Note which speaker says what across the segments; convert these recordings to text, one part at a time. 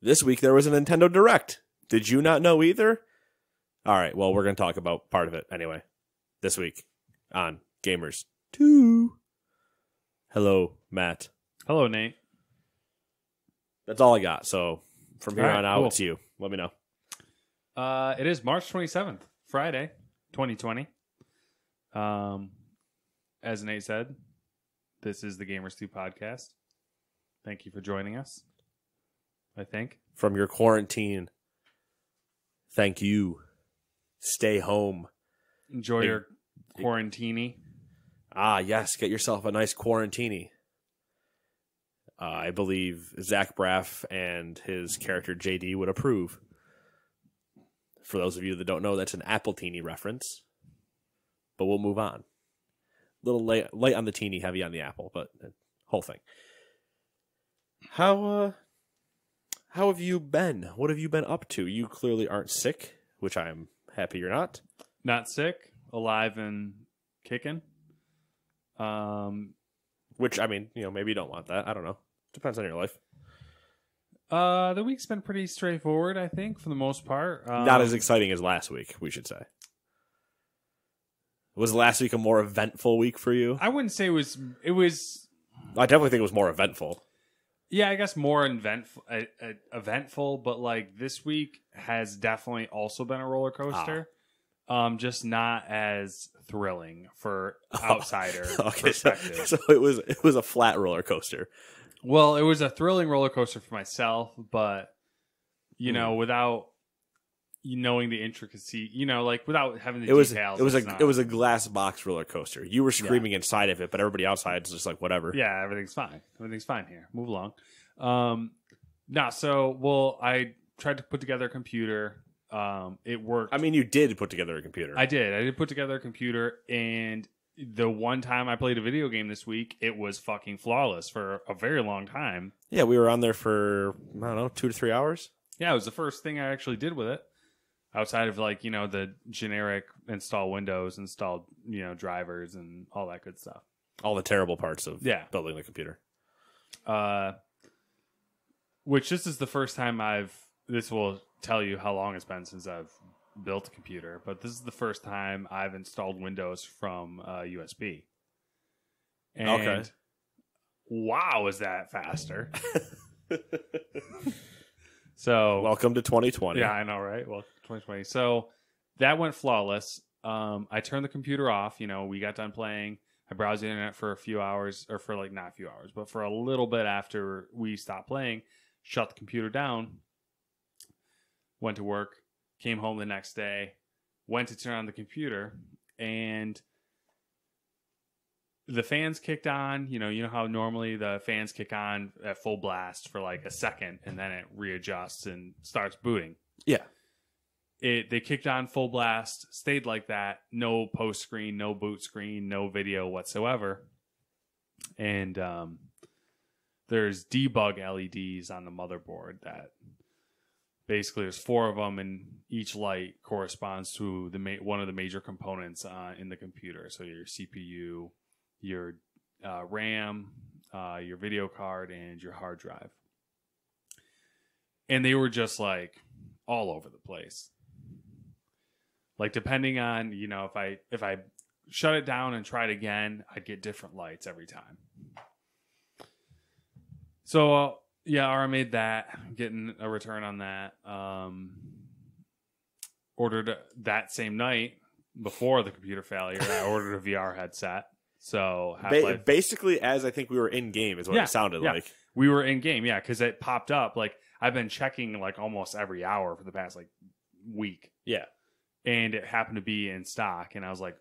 Speaker 1: This week there was a Nintendo Direct. Did you not know either? All right, well, we're going to talk about part of it anyway. This week on Gamers 2. Hello, Matt.
Speaker 2: Hello, Nate.
Speaker 1: That's all I got. So from here
Speaker 2: All right,
Speaker 1: on out,
Speaker 2: cool.
Speaker 1: it's you. Let me know.
Speaker 2: It is March 27th, Friday, 2020. As Nate said, this is the Gamers 2 podcast. Thank you for joining us, I think.
Speaker 1: From your quarantine, thank you. Stay home.
Speaker 2: Enjoy your quarantini.
Speaker 1: Ah, yes. Get yourself a nice quarantini. I believe Zach Braff and his character JD would approve. For those of you that don't know, that's an Appletini reference. But we'll move on. A little light on the teeny, heavy on the apple, but the whole thing. How have you been? What have you been up to? You clearly aren't sick, which I'm happy you're not.
Speaker 2: Not sick, alive and kicking.
Speaker 1: Which, I mean, maybe you don't want that. I don't know. Depends on your life.
Speaker 2: The week's been pretty straightforward, I think, for the most part.
Speaker 1: Not as exciting as last week, we should say. Was last week a more eventful week for you?
Speaker 2: I wouldn't say it was.
Speaker 1: I definitely think it was more eventful.
Speaker 2: Yeah, I guess more eventful, but like this week has definitely also been a roller coaster. Just not as thrilling for outsider perspective.
Speaker 1: So it was a flat roller coaster.
Speaker 2: Well, it was a thrilling roller coaster for myself, but without knowing the intricacy, like without having the details.
Speaker 1: It was a glass box roller coaster. You were screaming inside of it, but everybody outside is just like whatever.
Speaker 2: Yeah, everything's fine. Everything's fine here. Move along. I tried to put together a computer. It worked.
Speaker 1: I mean, you did put together a computer.
Speaker 2: I did put together a computer, and the one time I played a video game this week, it was fucking flawless for a very long time.
Speaker 1: Yeah, we were on there for, I don't know, 2 to 3 hours.
Speaker 2: Yeah, it was the first thing I actually did with it. Outside of the generic install Windows, install, drivers and all that good stuff.
Speaker 1: All the terrible parts of building the computer.
Speaker 2: Which this is the first time this will tell you how long it's been since I've built a computer, but this is the first time I've installed Windows from USB. And
Speaker 1: okay.
Speaker 2: Wow, is that faster? So
Speaker 1: welcome to 2020.
Speaker 2: Yeah, I know, right? Well, 2020. So that went flawless. I turned the computer off. We got done playing. I browsed the internet for a few hours, or for not a few hours, but for a little bit after we stopped playing. Shut the computer down. Went to work. Came home the next day. Went to turn on the computer, and the fans kicked on. You know how normally the fans kick on at full blast for like a second, and then it readjusts and starts booting.
Speaker 1: Yeah.
Speaker 2: They kicked on full blast, stayed like that, no post screen, no boot screen, no video whatsoever. And there's debug LEDs on the motherboard that basically there's 4 of them, and each light corresponds to one of the major components in the computer. So your CPU, your RAM, your video card, and your hard drive. And they were just like all over the place. Like depending on, if I shut it down and tried again, I'd get different lights every time. So I made that, getting a return on that. Ordered that same night before the computer failure. I ordered a VR headset. So
Speaker 1: basically, as I think we were in game is what it sounded like.
Speaker 2: We were in game, because it popped up. Like I've been checking like almost every hour for the past week. Yeah. And it happened to be in stock, and I was like,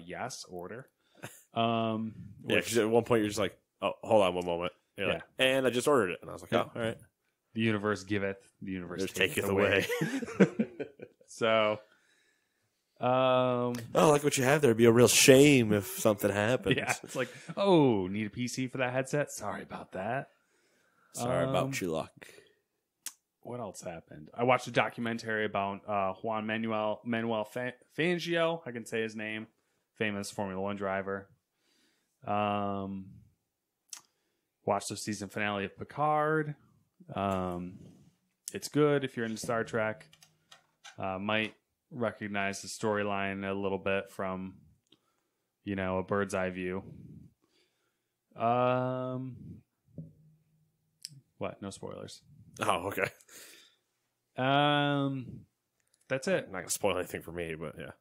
Speaker 2: yes, order.
Speaker 1: Because at one point you're just like, oh, hold on one moment. Like, and I just ordered it. And I was like, oh, all right.
Speaker 2: The universe giveth, the universe
Speaker 1: taketh away.
Speaker 2: So,
Speaker 1: I like what you have there. It'd be a real shame if something happens.
Speaker 2: Yeah, it's like, oh, need a PC for that headset? Sorry about that.
Speaker 1: Sorry about your luck.
Speaker 2: What else happened? I watched a documentary about Juan Manuel Fangio. I can say his name. Famous Formula One driver. Watched the season finale of Picard. It's good if you're into Star Trek. Might recognize the storyline a little bit from, a bird's eye view. What? No spoilers.
Speaker 1: Oh, okay.
Speaker 2: That's it.
Speaker 1: Not gonna spoil anything for me, but yeah.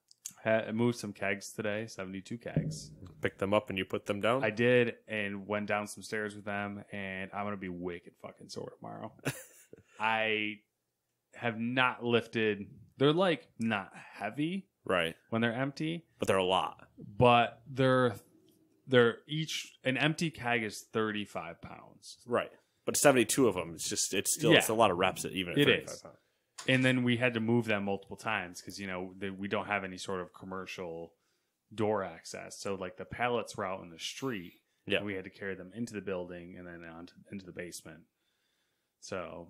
Speaker 2: I moved some kegs today, 72 kegs.
Speaker 1: Pick them up and you put them down?
Speaker 2: I did, and went down some stairs with them, and I'm going to be wicked fucking sore tomorrow. I have not lifted. They're like not heavy
Speaker 1: Right.
Speaker 2: when they're empty.
Speaker 1: But they're a lot.
Speaker 2: But they're each, an empty keg is 35 pounds.
Speaker 1: Right. But 72 of them, it's a lot of reps even at 35 pounds.
Speaker 2: And then we had to move them multiple times because, we don't have any sort of commercial door access. So, like, the pallets were out in the street.
Speaker 1: Yeah.
Speaker 2: And we had to carry them into the building and then into the basement. So,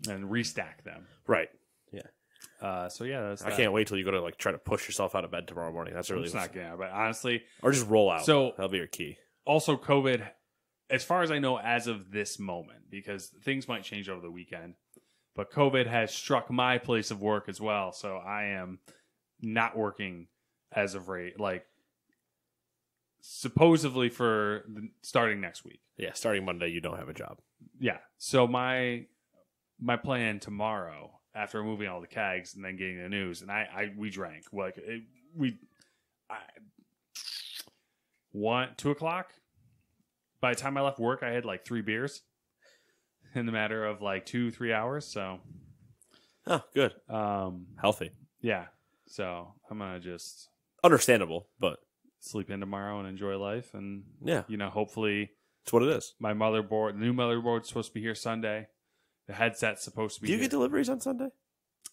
Speaker 2: and restack them.
Speaker 1: Right. Yeah.
Speaker 2: So, yeah. That's
Speaker 1: I can't wait till you go to, like, try to push yourself out of bed tomorrow morning. That's really...
Speaker 2: It's not good. But honestly...
Speaker 1: Or just roll out.
Speaker 2: So,
Speaker 1: that'll be your key.
Speaker 2: Also, COVID, as far as I know, as of this moment, because things might change over the weekend, but COVID has struck my place of work as well. So I am not working as of supposedly for starting next week.
Speaker 1: Yeah, starting Monday, you don't have a job.
Speaker 2: Yeah. So my plan tomorrow, after moving all the kegs and then getting the news, and we drank 2 o'clock. By the time I left work, I had like 3 beers in the matter of like 2-3 hours. So,
Speaker 1: oh, good. Healthy.
Speaker 2: Yeah. So I'm gonna just
Speaker 1: understandable, but
Speaker 2: sleep in tomorrow and enjoy life, and
Speaker 1: yeah,
Speaker 2: hopefully
Speaker 1: it's what it is.
Speaker 2: My the new motherboard's supposed to be here Sunday. The headset's supposed to be.
Speaker 1: Do you get deliveries on Sunday?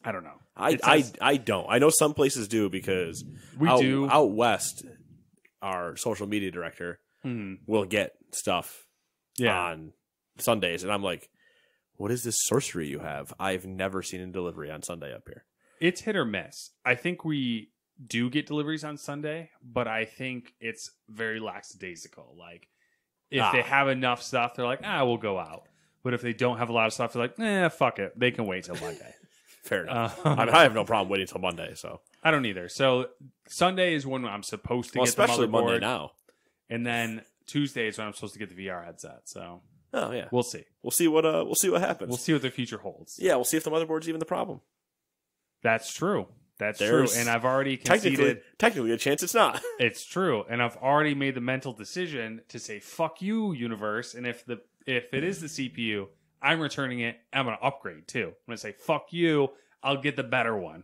Speaker 2: I don't know.
Speaker 1: I don't. I know some places do because
Speaker 2: we do
Speaker 1: out west. Our social media director will get stuff on Sundays, and I'm like, what is this sorcery you have? I've never seen a delivery on Sunday up here.
Speaker 2: It's hit or miss. I think we do get deliveries on Sunday, but I think it's very lackadaisical. Like, if they have enough stuff, they're like, we'll go out. But if they don't have a lot of stuff, they're like, fuck it. They can wait till Monday.
Speaker 1: Fair enough. I have no problem waiting till Monday, so.
Speaker 2: I don't either. So Sunday is when I'm supposed to get the motherboard.
Speaker 1: Especially Monday now.
Speaker 2: And then Tuesday is when I'm supposed to get the VR headset. So
Speaker 1: yeah,
Speaker 2: we'll see.
Speaker 1: We'll see what happens.
Speaker 2: We'll see what the future holds.
Speaker 1: Yeah, we'll see if the motherboard's even the problem.
Speaker 2: That's true. That's true. And I've already conceded.
Speaker 1: Technically, a chance it's not.
Speaker 2: It's true. And I've already made the mental decision to say, fuck you, universe. And if it is the CPU, I'm returning it. I'm going to upgrade too. I'm going to say, fuck you. I'll get the better one.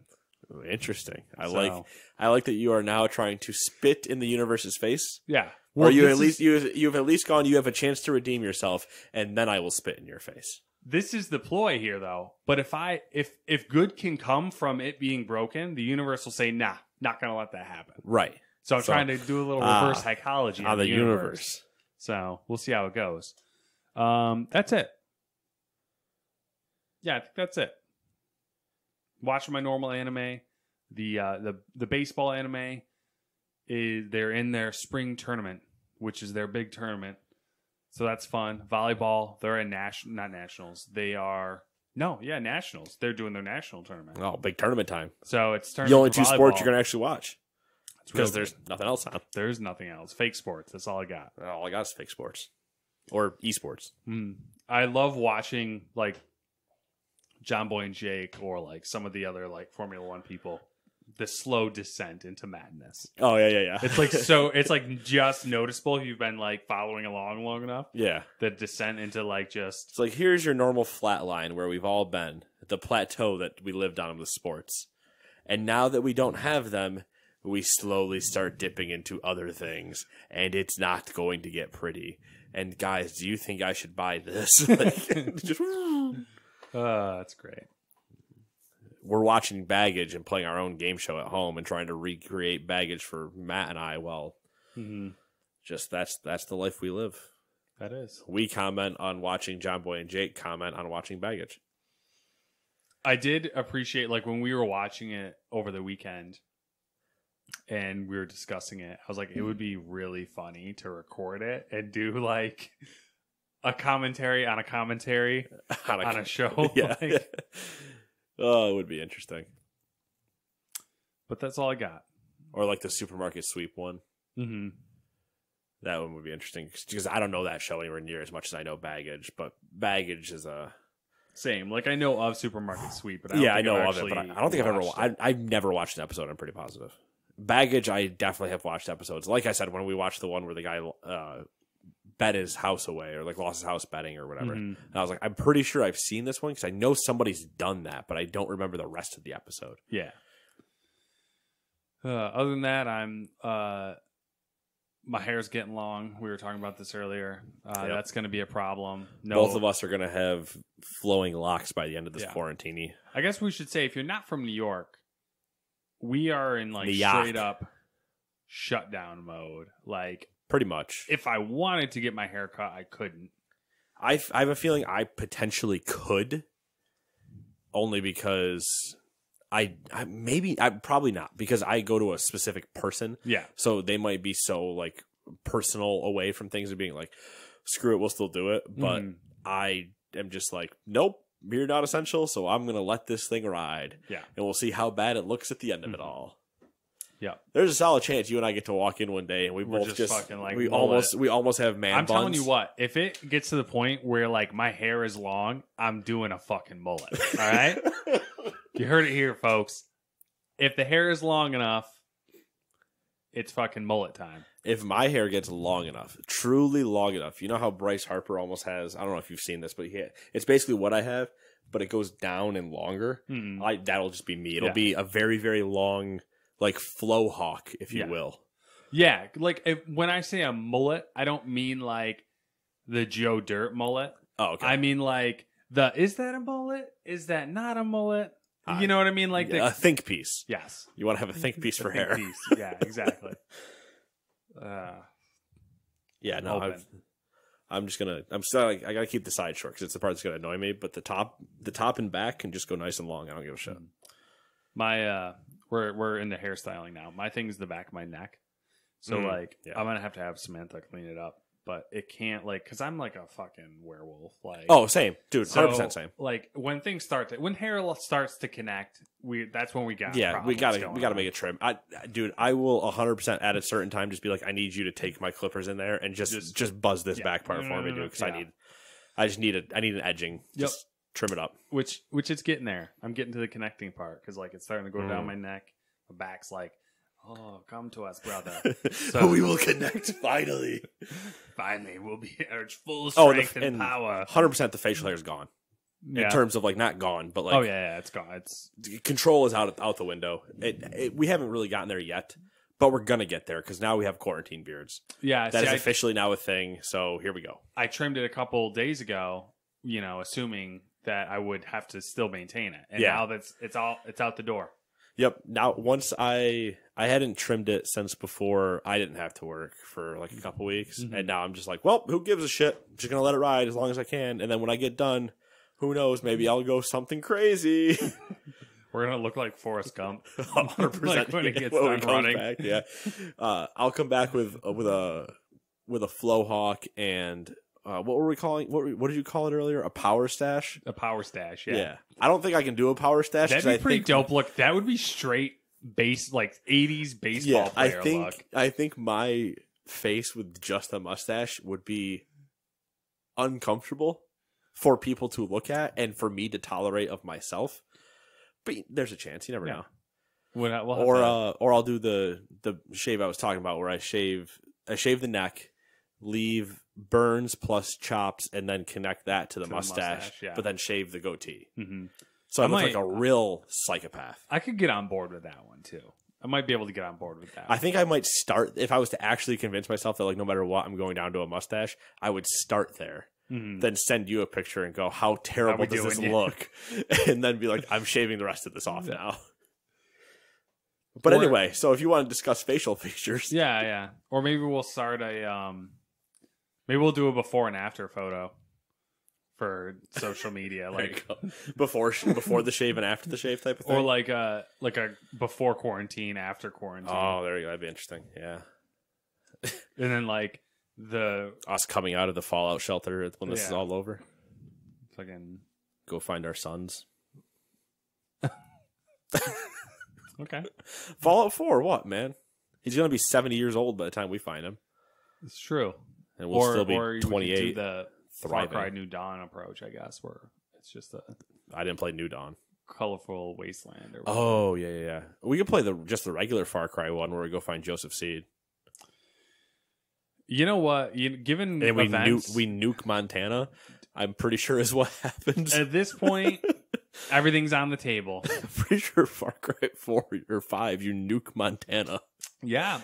Speaker 1: Ooh, interesting. I like that you are now trying to spit in the universe's face.
Speaker 2: Yeah.
Speaker 1: Well, or you've at least gone, you have a chance to redeem yourself, and then I will spit in your face.
Speaker 2: This is the ploy here, though. But if good can come from it being broken, the universe will say, nah, not going to let that happen.
Speaker 1: Right.
Speaker 2: So I'm trying to do a little reverse psychology
Speaker 1: on the universe.
Speaker 2: So we'll see how it goes. That's it. Yeah, I think that's it. Watching my normal anime. The baseball anime they're in their spring tournament, which is their big tournament. So that's fun. Volleyball, they're in not nationals. They are nationals. They're doing their national tournament.
Speaker 1: Oh, big tournament time.
Speaker 2: So it's tournament.
Speaker 1: The only 2 sports you're gonna actually watch. Because there's nothing else on.
Speaker 2: There's nothing else. Fake sports. That's all I got.
Speaker 1: All I got is fake sports. Or esports.
Speaker 2: I love watching like John Boy and Jake or like some of the other like Formula One people. The slow descent into madness.
Speaker 1: Oh yeah.
Speaker 2: It's like it's like just noticeable if you've been like following along long enough.
Speaker 1: Yeah.
Speaker 2: The descent into like just
Speaker 1: it's like here's your normal flat line where we've all been, the plateau that we lived on with sports. And now that we don't have them, we slowly start dipping into other things, and it's not going to get pretty. And guys, do you think I should buy this?
Speaker 2: That's great.
Speaker 1: We're watching Baggage and playing our own game show at home and trying to recreate Baggage for Matt and I. Well, just that's the life we live.
Speaker 2: That is.
Speaker 1: We comment on watching John Boy and Jake comment on watching Baggage.
Speaker 2: I did appreciate, like, when we were watching it over the weekend and we were discussing it, I was like, it would be really funny to record it and do, like, a commentary on a commentary on a show.
Speaker 1: Yeah.
Speaker 2: Like,
Speaker 1: Oh, it would be interesting.
Speaker 2: but that's all I got.
Speaker 1: Or like the supermarket sweep one.
Speaker 2: Mm-hmm.
Speaker 1: That one would be interesting because I don't know that show anywhere near as much as I know Baggage, but Baggage is a
Speaker 2: Same. Like I know of Supermarket Sweep, but I
Speaker 1: know
Speaker 2: I've
Speaker 1: of it, but I
Speaker 2: actually
Speaker 1: don't think I've ever.
Speaker 2: watched it.
Speaker 1: I've never watched an episode. I'm pretty positive. Baggage, I definitely have watched episodes. Like I said, when we watched the one where the guy bet his house away or like lost his house betting or whatever, and I was like, I'm pretty sure I've seen this one because I know somebody's done that, but I don't remember the rest of the episode.
Speaker 2: Yeah. Other than that, I'm my hair's getting long. We were talking about this earlier. That's going to be a problem. No,
Speaker 1: Both of us are going to have flowing locks by the end of this quarantine.
Speaker 2: I guess we should say if you're not from New York, we are in like
Speaker 1: New York.
Speaker 2: straight up shutdown mode. Like
Speaker 1: Pretty much.
Speaker 2: if I wanted to get my hair cut, I couldn't.
Speaker 1: I have a feeling I potentially could, only because I probably not, because I go to a specific person.
Speaker 2: Yeah.
Speaker 1: So they might be so like personal away from things and being like, screw it, we'll still do it. But I am just like, nope, you're not essential. So I'm going to let this thing ride.
Speaker 2: Yeah.
Speaker 1: And we'll see how bad it looks at the end of it all.
Speaker 2: Yeah.
Speaker 1: There's a solid chance you and I get to walk in one day and we're both just
Speaker 2: fucking like
Speaker 1: we
Speaker 2: mullet.
Speaker 1: almost have man
Speaker 2: I'm
Speaker 1: buns.
Speaker 2: telling you what, if it gets to the point where like my hair is long, I'm doing a fucking mullet. All right? You heard it here, folks. If the hair is long enough, it's fucking mullet time.
Speaker 1: If my hair gets long enough, truly long enough, you know how Bryce Harper almost has, I don't know if you've seen this, but it's basically what I have, but it goes down and longer. That'll just be me. It'll be a very, very long, like flow hawk, if you will.
Speaker 2: Yeah, like when I say a mullet, I don't mean like the Joe Dirt mullet.
Speaker 1: Oh, okay.
Speaker 2: I mean like is that a mullet? Is that not a mullet? You know what I mean? Like
Speaker 1: a think piece.
Speaker 2: Yes.
Speaker 1: You want to have a think piece for hair.
Speaker 2: Piece. Yeah, exactly.
Speaker 1: Yeah, no, I'm still like, I gotta keep the side short because it's the part that's gonna annoy me. But the top and back can just go nice and long. I don't give a shit.
Speaker 2: My we're into hairstyling now. My thing is the back of my neck, so like I'm gonna have to have Samantha clean it up. But it can't because I'm like a fucking werewolf. Like
Speaker 1: same, dude, 100% same.
Speaker 2: Like when hair starts to connect, that's when we got
Speaker 1: we gotta make a trim. I will 100% at a certain time just be like, I need you to take my clippers in there and just buzz this back part for me, dude, because I need an edging. Just trim it up.
Speaker 2: Which it's getting there. I'm getting to the connecting part because like it's starting to go down my neck. My back's like, oh, come to us, brother.
Speaker 1: So we will connect finally.
Speaker 2: Finally, we'll be at full strength and power.
Speaker 1: 100% the facial hair is gone. In terms of like not gone, but like
Speaker 2: it's gone. It's
Speaker 1: control is out the window. We haven't really gotten there yet, but we're gonna get there because now we have quarantine beards.
Speaker 2: Yeah,
Speaker 1: that is officially now a thing. So here we go.
Speaker 2: I trimmed it a couple days ago. Assuming that I would have to still maintain it, and now it's out the door.
Speaker 1: Yep. Now, once I hadn't trimmed it since before I didn't have to work for like a couple weeks, and now I'm just like, well, who gives a shit? I'm just gonna let it ride as long as I can, and then when I get done, who knows? Maybe I'll go something crazy.
Speaker 2: We're gonna look like Forrest Gump,
Speaker 1: 100%.
Speaker 2: like when it gets done running.
Speaker 1: Back, yeah. I'll come back with a flow hawk and. What were we calling? What did you call it earlier? A power stash?
Speaker 2: A power stash, yeah.
Speaker 1: Yeah. I don't think I can do a power stash.
Speaker 2: That'd be pretty dope. Look, that would be straight like 80s baseball player look.
Speaker 1: I think my face with just a mustache would be uncomfortable for people to look at and for me to tolerate of myself. But there's a chance. You never know. Or I'll do the shave I was talking about where I shave the neck, leave burns plus chops, and then connect that to the mustache, but then shave the goatee. So I look like a real psychopath.
Speaker 2: I could get on board with that one too. I might be able to get on board with that.
Speaker 1: I think I might start, if I was to actually convince myself that like no matter what I'm going down to a mustache, I would start there. Then send you a picture and go, how terrible does this look? And then be like, I'm shaving the rest of this off now. But anyway, so if you want to discuss facial features.
Speaker 2: Yeah. Or maybe we'll start maybe we'll do a before and after photo for social media, like
Speaker 1: before the shave and after the shave type of thing,
Speaker 2: or like a before quarantine, after quarantine.
Speaker 1: Oh, there you go. That'd be interesting. Yeah.
Speaker 2: And then like
Speaker 1: Us coming out of the fallout shelter when this is
Speaker 2: Yeah.
Speaker 1: all over.
Speaker 2: fucking
Speaker 1: Go find our sons.
Speaker 2: okay.
Speaker 1: Fallout 4, what, man? He's going to be 70 years old by the time we find him.
Speaker 2: It's true.
Speaker 1: And we'll still be
Speaker 2: or you could
Speaker 1: 28.
Speaker 2: do the Far
Speaker 1: thriving.
Speaker 2: Cry New Dawn approach, I guess, where it's just a
Speaker 1: I didn't play New Dawn.
Speaker 2: colorful wasteland. Or whatever.
Speaker 1: Oh, yeah. We could play just the regular Far Cry one where we go find Joseph Seed.
Speaker 2: You know what? Given
Speaker 1: And we
Speaker 2: events,
Speaker 1: nuke Montana, I'm pretty sure is what happens.
Speaker 2: at this point, everything's on the table.
Speaker 1: I'm pretty sure Far Cry 4 or 5, you nuke Montana.
Speaker 2: Yeah.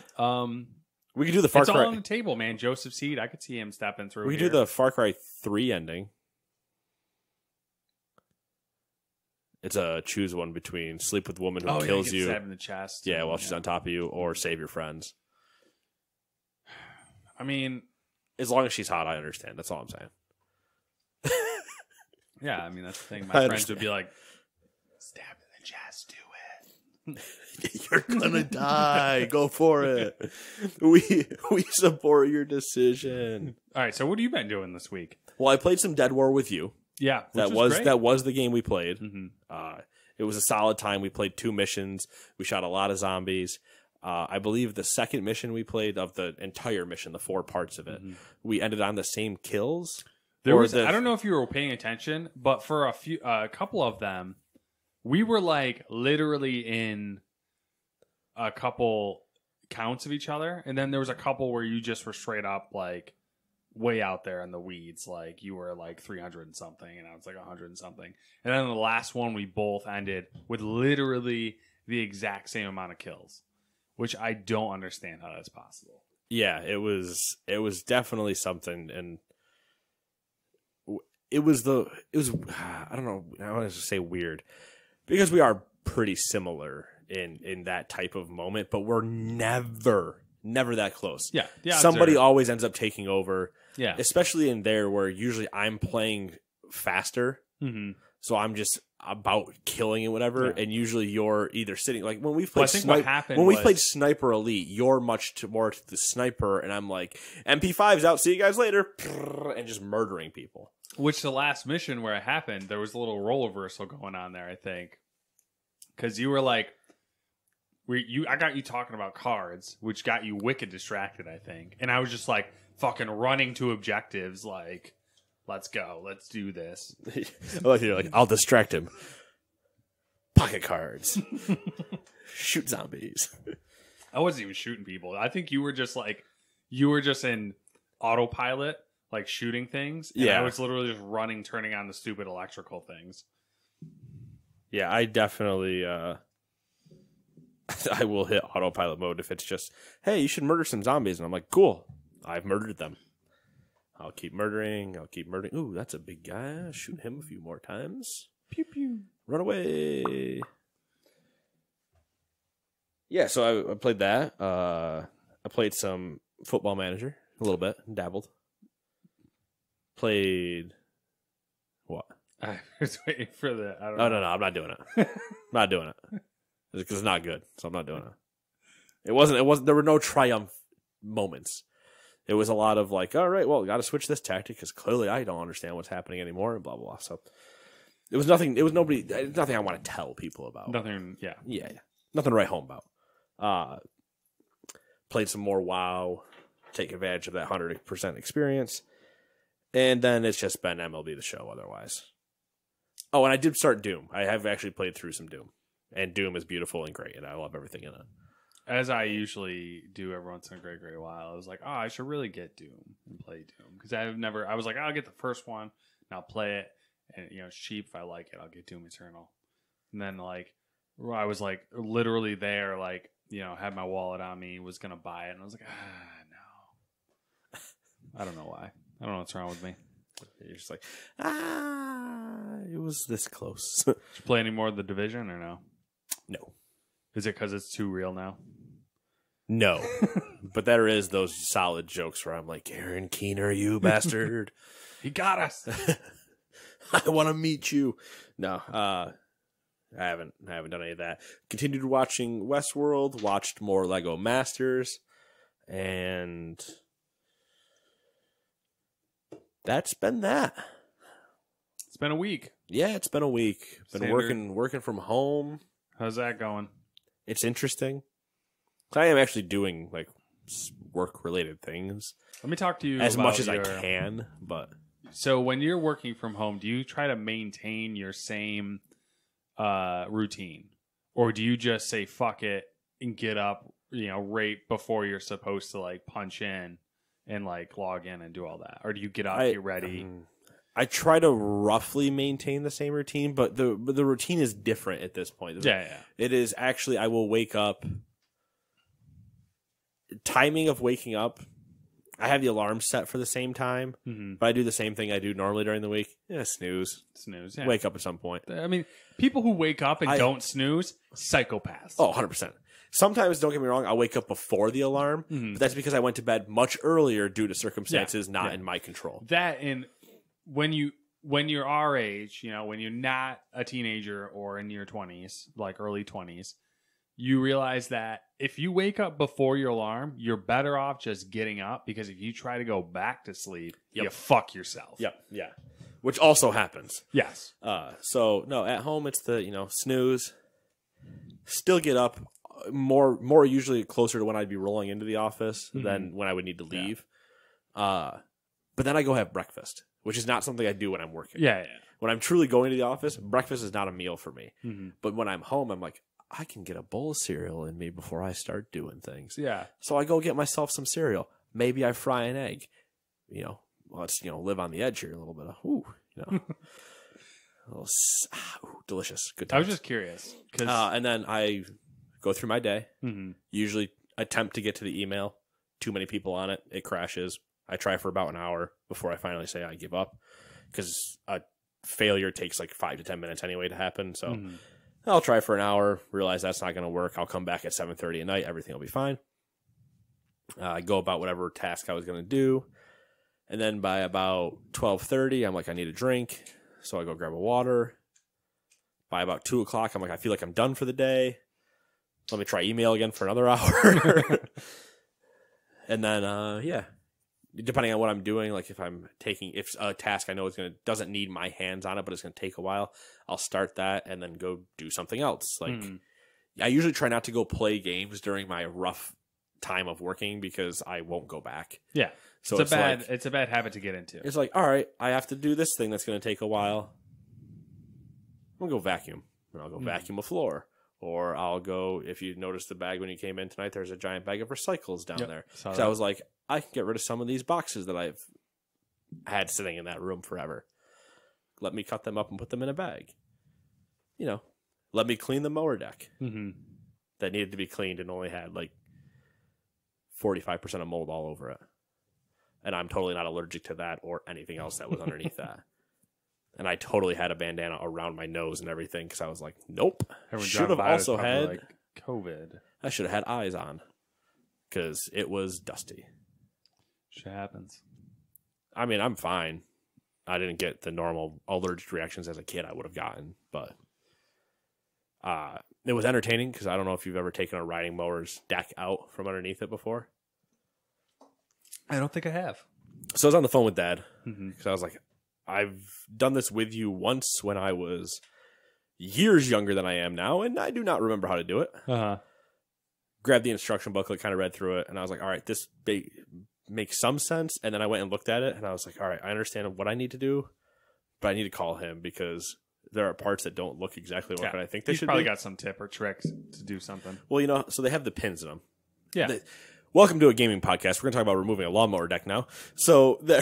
Speaker 1: We could do the Far
Speaker 2: It's
Speaker 1: Cry.
Speaker 2: all on the table, man. Joseph Seed, I could see him stepping through.
Speaker 1: We could
Speaker 2: here.
Speaker 1: do the Far Cry 3 ending. It's a choose one between sleep with woman who kills you.
Speaker 2: Stabbed in the chest.
Speaker 1: Yeah, while she's on top of you, or save your friends.
Speaker 2: I mean,
Speaker 1: As long as she's hot, I understand. That's all I'm saying.
Speaker 2: yeah. I mean, that's the thing.
Speaker 1: I
Speaker 2: My friends
Speaker 1: understand.
Speaker 2: would be like, "Stab in the chest, do it."
Speaker 1: You're gonna die. Go for it. We support your decision.
Speaker 2: All right. So, what have you been doing this week?
Speaker 1: Well, I played some Dead War with you.
Speaker 2: Yeah,
Speaker 1: That was the game we played.
Speaker 2: Mm-hmm.
Speaker 1: It was a solid time. We played 2 missions. We shot a lot of zombies. I believe the second mission we played of the entire mission, the 4 parts of it, we ended on the same kills.
Speaker 2: There was. I don't know if you were paying attention, but for a couple of them, we were like literally in a couple counts of each other, and then there was a couple where you just were straight up like way out there in the weeds, like you were like 300 and something, and I was like 100 and something, and then the last one we both ended with literally the exact same amount of kills, which I don't understand how that's possible.
Speaker 1: Yeah, it was definitely something, and it was I don't know, I want to say weird because we are pretty similar in that type of moment, but we're never that close.
Speaker 2: Yeah,
Speaker 1: Somebody always ends up taking over.
Speaker 2: Yeah,
Speaker 1: Especially in there where usually I'm playing faster.
Speaker 2: mm-hmm.
Speaker 1: So I'm just about killing and whatever,
Speaker 2: Yeah.
Speaker 1: and usually you're either sitting like when we've played
Speaker 2: I think what happened
Speaker 1: we
Speaker 2: was-
Speaker 1: played Sniper Elite, you're much more to the sniper, and I'm like MP5's out, see you guys later, and just murdering people.
Speaker 2: Which the last mission where it happened, there was a little role reversal going on there, I think, because you were like, I got you talking about cards, which got you wicked distracted, I think, and I was just like fucking running to objectives, like, let's go, let's do this.
Speaker 1: You're like, I'll distract him. Pocket cards, shoot zombies.
Speaker 2: I wasn't even shooting people. I think you were just in autopilot, like shooting things. And
Speaker 1: Yeah.
Speaker 2: I was literally just running, turning on the stupid electrical things.
Speaker 1: Yeah, I definitely. I will hit autopilot mode if it's just, hey, you should murder some zombies. And I'm like, cool, I've murdered them. I'll keep murdering. Ooh, that's a big guy. Shoot him a few more times.
Speaker 2: Pew pew.
Speaker 1: Run away. Yeah, so I played that. I played some Football Manager a little bit. Dabbled. Played what?
Speaker 2: I was waiting for the. I don't
Speaker 1: No,
Speaker 2: know.
Speaker 1: no, I'm not doing it. I'm not doing it. Because it's not good, so I'm not doing it. It wasn't. There were no triumph moments. It was a lot of like, all right, well, got to switch this tactic because clearly I don't understand what's happening anymore, and blah blah blah. So it was nothing. It was nothing I want to tell people about.
Speaker 2: Nothing. Yeah.
Speaker 1: Yeah, nothing to write home about. Played some more WoW, take advantage of that 100% experience, and then it's just been MLB The Show. Otherwise, oh, and I did start Doom. I have actually played through some Doom. And Doom is beautiful and great, and I love everything in it.
Speaker 2: As I usually do every once in a great while, I was like, oh, I should really get Doom and play Doom. Because I was like, I'll get the first one, and I'll play it, and it's cheap. If I like it, I'll get Doom Eternal. And then, like, I was like, literally there, like, had my wallet on me, was going to buy it, and I was like, no. I don't know why. I don't know what's wrong with me.
Speaker 1: You're just like, it was this close.
Speaker 2: Did you play any more of The Division or no?
Speaker 1: No.
Speaker 2: Is it because it's too real now?
Speaker 1: No. But there is those solid jokes where I'm like, Aaron Keener, you bastard.
Speaker 2: He got us.
Speaker 1: I want to meet you. No, I haven't done any of that. Continued watching Westworld, watched more Lego Masters, and that's been that.
Speaker 2: It's been a week.
Speaker 1: Yeah, it's been a week. Been
Speaker 2: Standard.
Speaker 1: working from home.
Speaker 2: How's that going?
Speaker 1: It's interesting. I am actually doing like work related things
Speaker 2: Let me talk to you
Speaker 1: as
Speaker 2: about
Speaker 1: much as
Speaker 2: your...
Speaker 1: I can, but
Speaker 2: So when you're working from home, do you try to maintain your same routine, or do you just say fuck it and get up, right before you're supposed to like punch in and like log in and do all that, or do you get up, get ready?
Speaker 1: I try to roughly maintain the same routine, but the routine is different at this point.
Speaker 2: Yeah.
Speaker 1: It is actually, I will wake up. Timing of waking up, I have the alarm set for the same time, but I do the same thing I do normally during the week. Yeah, snooze.
Speaker 2: Yeah.
Speaker 1: Wake up at some point.
Speaker 2: I mean, people who wake up and don't snooze, psychopaths.
Speaker 1: Oh, 100%. Sometimes, don't get me wrong, I'll wake up before the alarm, but that's because I went to bed much earlier due to circumstances not in my control.
Speaker 2: That, and when you're our age, when you're not a teenager or in your 20s, like early 20s, you realize that if you wake up before your alarm, you're better off just getting up, because if you try to go back to sleep, you fuck yourself.
Speaker 1: Yep, yeah. Which also happens.
Speaker 2: Yes.
Speaker 1: So, no, at home it's the, snooze. Still get up more usually closer to when I'd be rolling into the office than when I would need to leave. But then I go have breakfast, which is not something I do when I'm working.
Speaker 2: Yeah.
Speaker 1: When I'm truly going to the office, breakfast is not a meal for me. But when I'm home, I'm like, I can get a bowl of cereal in me before I start doing things.
Speaker 2: Yeah.
Speaker 1: So I go get myself some cereal. Maybe I fry an egg. Let's live on the edge here a little bit. Delicious. Good times.
Speaker 2: I was just curious.
Speaker 1: And then I go through my day. Usually attempt to get to the email. Too many people on it. It crashes. I try for about an hour before I finally say I give up, because a failure takes like 5 to 10 minutes anyway to happen. So I'll try for an hour, realize that's not going to work. I'll come back at 7:30 at night. Everything will be fine. I go about whatever task I was going to do. And then by about 12:30, I'm like, I need a drink. So I go grab a water. By about 2 o'clock, I'm like, I feel like I'm done for the day. Let me try email again for another hour. And then, depending on what I'm doing, like if a task I know doesn't need my hands on it, but it's going to take a while, I'll start that and then go do something else. Like I usually try not to go play games during my rough time of working, because I won't go back.
Speaker 2: Yeah.
Speaker 1: So
Speaker 2: it's a bad habit to get into.
Speaker 1: It's like, all right, I have to do this thing that's going to take a while. I'm going to go vacuum. And I'll go vacuum a floor. Or I'll go, if you noticed the bag when you came in tonight, there's a giant bag of recycles down there. So I was like, I can get rid of some of these boxes that I've had sitting in that room forever. Let me cut them up and put them in a bag. Let me clean the mower deck that needed to be cleaned and only had like 45% of mold all over it. And I'm totally not allergic to that or anything else that was underneath that. And I totally had a bandana around my nose and everything, because I was like, nope. Should have also had
Speaker 2: like COVID.
Speaker 1: I should have had eyes on, because it was dusty.
Speaker 2: Shit happens.
Speaker 1: I mean, I'm fine. I didn't get the normal allergic reactions as a kid I would have gotten, but it was entertaining, because I don't know if you've ever taken a riding mower's deck out from underneath it before.
Speaker 2: I don't think I have.
Speaker 1: So I was on the phone with Dad, because I was like, I've done this with you once when I was years younger than I am now, and I do not remember how to do it. Grabbed the instruction booklet, kind of read through it, and I was like, all right, this makes some sense. And then I went and looked at it, and I was like, all right, I understand what I need to do, but I need to call him, because there are parts that don't look exactly what I think they should be.
Speaker 2: He's probably got some tip or tricks to do something.
Speaker 1: Well, so they have the pins in them.
Speaker 2: Yeah.
Speaker 1: Welcome to a gaming podcast. We're going to talk about removing a lawnmower deck now. So there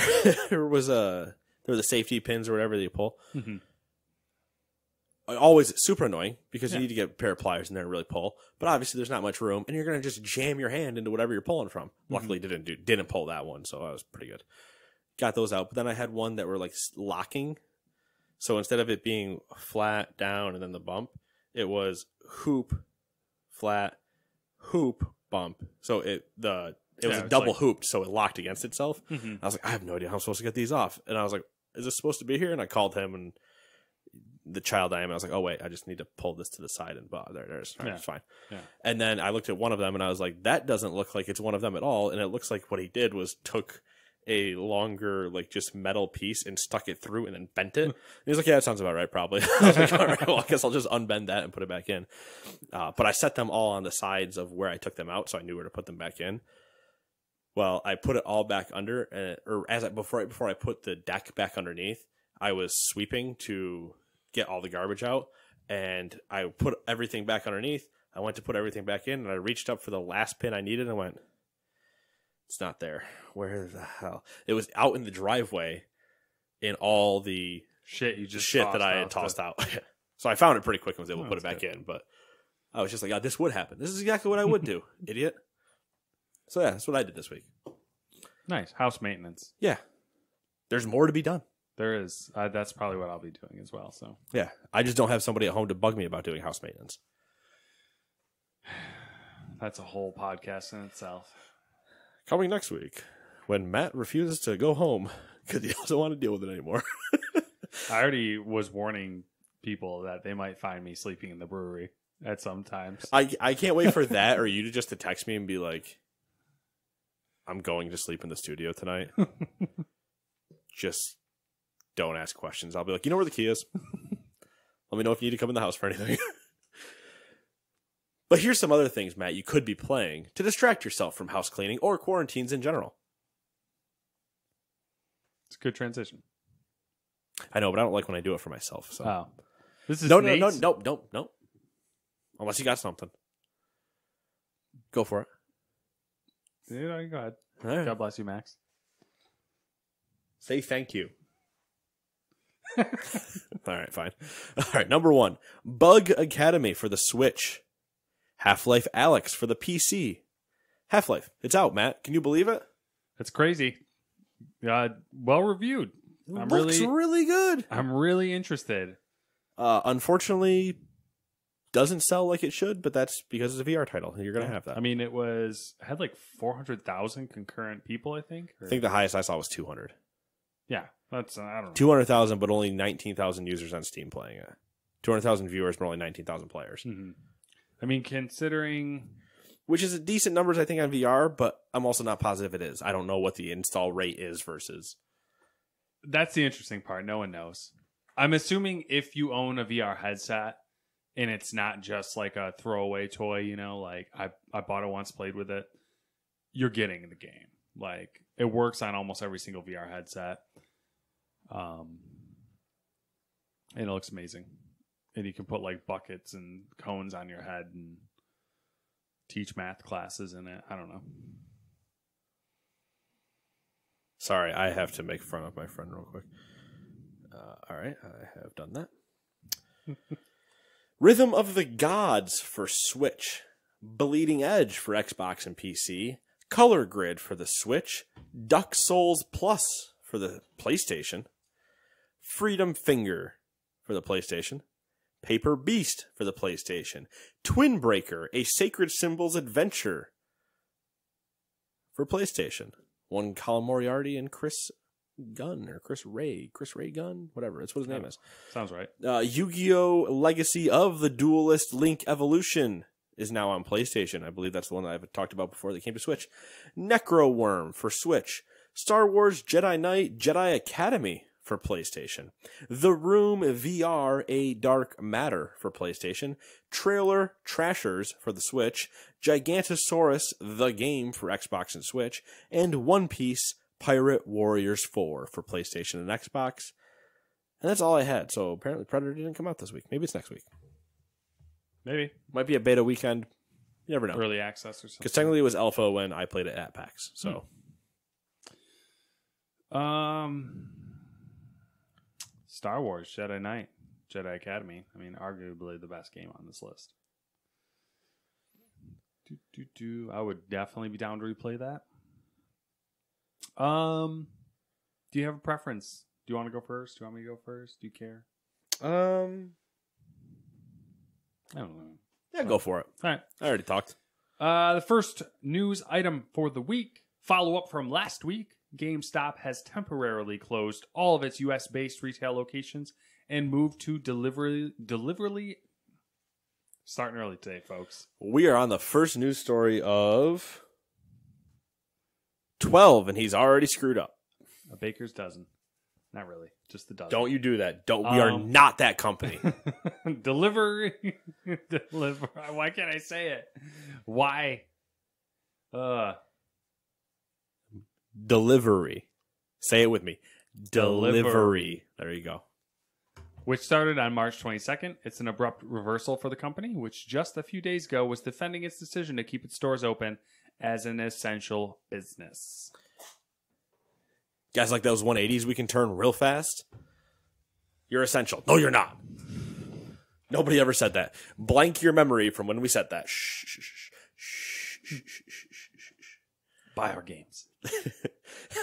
Speaker 1: were the safety pins or whatever they pull. Always super annoying, because you need to get a pair of pliers in there and really pull. But obviously there's not much room, and you're going to just jam your hand into whatever you're pulling from. Luckily didn't pull that one, so that was pretty good. Got those out. But then I had one that were like locking. So instead of it being flat down and then the bump, it was hoop, flat, hoop, bump. So it was a double hooped, so it locked against itself. I was like, I have no idea how I'm supposed to get these off. And I was like, is this supposed to be here? And I called him, and the child I am, I was like, oh wait, I just need to pull this to the side, and there's all right, it's fine. Yeah. And then I looked at one of them, and I was like, that doesn't look like it's one of them at all. And it looks like what he did was took a longer, like, just metal piece and stuck it through and then bent it. And he's like, yeah, that sounds about right, probably. I was like, all right, well, I guess I'll just unbend that and put it back in. But I set them all on the sides of where I took them out, so I knew where to put them back in. Well, I put it all back under, before I put the deck back underneath, I was sweeping to get all the garbage out, and I put everything back underneath. I went to put everything back in, and I reached up for the last pin I needed, and I went, it's not there. Where the hell? It was out in the driveway in all the
Speaker 2: shit
Speaker 1: that I had tossed out. So I found it pretty quick and was able to put it back in. But I was just like, this would happen. This is exactly what I would do, idiot. So yeah, that's what I did this week.
Speaker 2: Nice. House maintenance.
Speaker 1: Yeah. There's more to be done.
Speaker 2: There is. That's probably what I'll be doing as well. So
Speaker 1: yeah, I just don't have somebody at home to bug me about doing house maintenance.
Speaker 2: That's a whole podcast in itself.
Speaker 1: Coming next week, when Matt refuses to go home because he doesn't want to deal with it anymore.
Speaker 2: I already was warning people that they might find me sleeping in the brewery at some times.
Speaker 1: I can't wait for that or you to just to text me and be like, I'm going to sleep in the studio tonight. Just don't ask questions. I'll be like, you know where the key is? Let me know if you need to come in the house for anything. But here's some other things, Matt, you could be playing to distract yourself from house cleaning or quarantines in general.
Speaker 2: It's a good transition.
Speaker 1: I know, but I don't like when I do it for myself. So.
Speaker 2: Oh. This is
Speaker 1: no. Unless you got something. Go for it.
Speaker 2: Yeah, go ahead.
Speaker 1: All right.
Speaker 2: God bless you, Max.
Speaker 1: Say thank you. All right, fine. All right, number 1. Bug Academy for the Switch. Half-Life Alyx for the PC. Half-Life. It's out, Matt. Can you believe it?
Speaker 2: It's crazy. Well reviewed.
Speaker 1: Looks really good.
Speaker 2: I'm really interested.
Speaker 1: Unfortunately, doesn't sell like it should, but that's because it's a VR title. You're going to have that.
Speaker 2: I mean, it had like 400,000 concurrent people, I think.
Speaker 1: I think the highest I saw was 200.
Speaker 2: Yeah, that's, I don't know.
Speaker 1: 200,000, but only 19,000 users on Steam playing it. 200,000 viewers, but only 19,000 players.
Speaker 2: Mm-hmm. I mean, considering...
Speaker 1: Which is a decent numbers, I think, on VR, but I'm also not positive it is. I don't know what the install rate is versus...
Speaker 2: That's the interesting part. No one knows. I'm assuming if you own a VR headset and it's not just like a throwaway toy, like I bought it once, played with it, you're getting the game. Like, it works on almost every single VR headset. And it looks amazing. And you can put like buckets and cones on your head and teach math classes in it. I don't know.
Speaker 1: Sorry, I have to make fun of my friend real quick. All right, I have done that. Rhythm of the Gods for Switch. Bleeding Edge for Xbox and PC. Color Grid for the Switch. Duck Souls Plus for the PlayStation. Freedom Finger for the PlayStation. Paper Beast for the PlayStation. Twin Breaker, a Sacred Symbols Adventure for PlayStation. One Colin Moriarty and Chris Gunn, or Chris Ray Gunn, whatever. That's what his name is.
Speaker 2: Sounds right.
Speaker 1: Yu-Gi-Oh! Legacy of the Duelist Link Evolution is now on PlayStation. I believe that's the one that I've talked about before that came to Switch. Necro Worm for Switch. Star Wars Jedi Knight Jedi Academy for PlayStation. The Room VR A Dark Matter for PlayStation. Trailer Trashers for the Switch. Gigantosaurus the Game for Xbox and Switch. And One Piece Pirate Warriors 4 for PlayStation and Xbox. And that's all I had. So apparently Predator didn't come out this week. Maybe it's next week.
Speaker 2: Maybe.
Speaker 1: Might be a beta weekend. You never know.
Speaker 2: Early access or something.
Speaker 1: Because technically it was alpha when I played it at PAX. So.
Speaker 2: Star Wars Jedi Knight Jedi Academy. I mean, arguably the best game on this list. I would definitely be down to replay that. Do you have a preference? Do you want to go first? Do you want me to go first? Do you care? I don't know.
Speaker 1: Yeah, go for it.
Speaker 2: All right.
Speaker 1: I already talked.
Speaker 2: The first news item for the week. Follow up from last week. GameStop has temporarily closed all of its U.S.-based retail locations and moved to delivery. Starting early today, folks.
Speaker 1: We are on the first news story of 12, and he's already screwed up.
Speaker 2: A baker's dozen. Not really. Just the dozen.
Speaker 1: Don't you do that. Don't. We are not that company.
Speaker 2: Delivery. Deliver. Why can't I say it? Why?
Speaker 1: Delivery. Say it with me. Delivery. There you go.
Speaker 2: Which started on March 22nd. It's an abrupt reversal for the company, which just a few days ago was defending its decision to keep its stores open as an essential business.
Speaker 1: Guys like those 180s we can turn real fast. You're essential. No, you're not. Nobody ever said that. Blank your memory from when we said that. Shh, shh, shh, shh, shh, shh, shh, shh.
Speaker 2: Buy our games.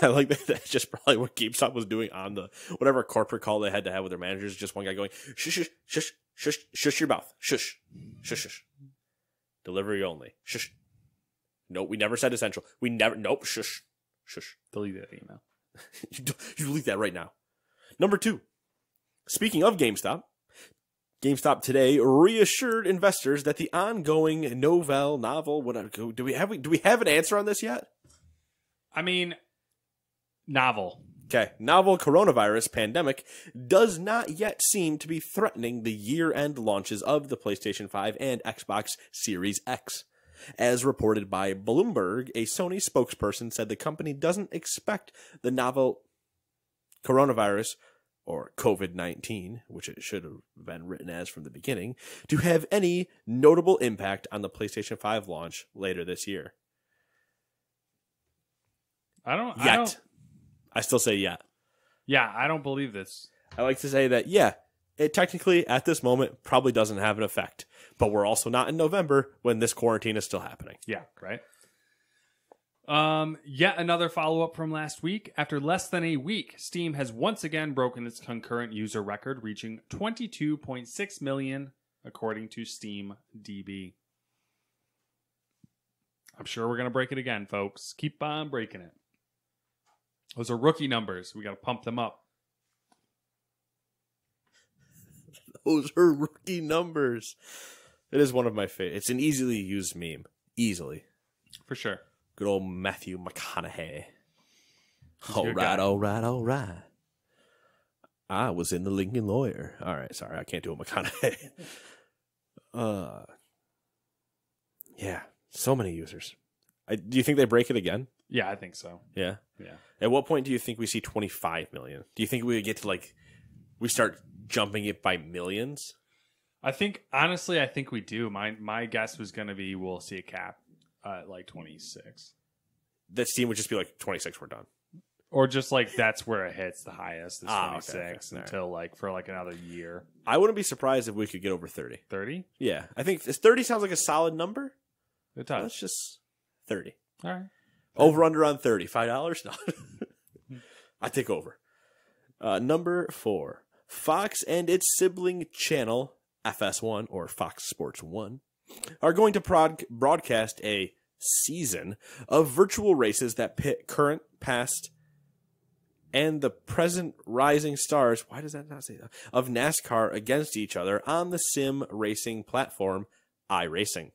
Speaker 1: I like that. That's just probably what GameStop was doing on the whatever corporate call they had to have with their managers. Just one guy going, shush, shush, shush, shush, shush your mouth. Shush, shush, shush. Delivery only. Shush. Nope, we never said essential. We never, nope, shush, shush.
Speaker 2: Delete that email.
Speaker 1: You delete that right now. Number 2. Speaking of GameStop, GameStop today reassured investors that the ongoing novel, whatever. Do we have an answer on this yet?
Speaker 2: I mean, novel.
Speaker 1: Okay, novel coronavirus pandemic does not yet seem to be threatening the year-end launches of the PlayStation 5 and Xbox Series X. As reported by Bloomberg, a Sony spokesperson said the company doesn't expect the novel coronavirus, or COVID-19, which it should have been written as from the beginning, to have any notable impact on the PlayStation 5 launch later this year. I still say yet.
Speaker 2: Yeah, I don't believe this.
Speaker 1: I like to say that, yeah, it technically, at this moment, probably doesn't have an effect. But we're also not in November when this quarantine is still happening.
Speaker 2: Yeah, right. Yet another follow-up from last week. After less than a week, Steam has once again broken its concurrent user record, reaching 22.6 million, according to Steam DB. I'm sure we're going to break it again, folks. Keep on breaking it. Those are rookie numbers. We got to pump them up.
Speaker 1: Those are rookie numbers. It is one of my favorites. It's an easily used meme. Easily.
Speaker 2: For sure.
Speaker 1: Good old Matthew McConaughey.
Speaker 2: He's
Speaker 1: All right. I was in the Lincoln Lawyer. All right, sorry. I can't do a McConaughey. Yeah. So many users. Do you think they break it again?
Speaker 2: Yeah, I think so.
Speaker 1: Yeah?
Speaker 2: Yeah.
Speaker 1: At what point do you think we see 25 million? Do you think we would get to, we start jumping it by millions?
Speaker 2: Honestly, I think we do. My guess was going to be we'll see a cap at 26.
Speaker 1: That Steam would just be 26, we're done.
Speaker 2: Or just that's where it hits the highest is 26
Speaker 1: okay.
Speaker 2: Until for another year.
Speaker 1: I wouldn't be surprised if we could get over 30.
Speaker 2: 30?
Speaker 1: Yeah. I think 30 sounds like a solid number.
Speaker 2: It does.
Speaker 1: Let's just 30.
Speaker 2: All right.
Speaker 1: Over under on 30. $5? No. I take over. Number 4. Fox and its sibling channel, FS1 or Fox Sports 1, are going to broadcast a season of virtual races that pit current, past, and the present rising stars, why does that not say that, of NASCAR against each other on the sim racing platform iRacing.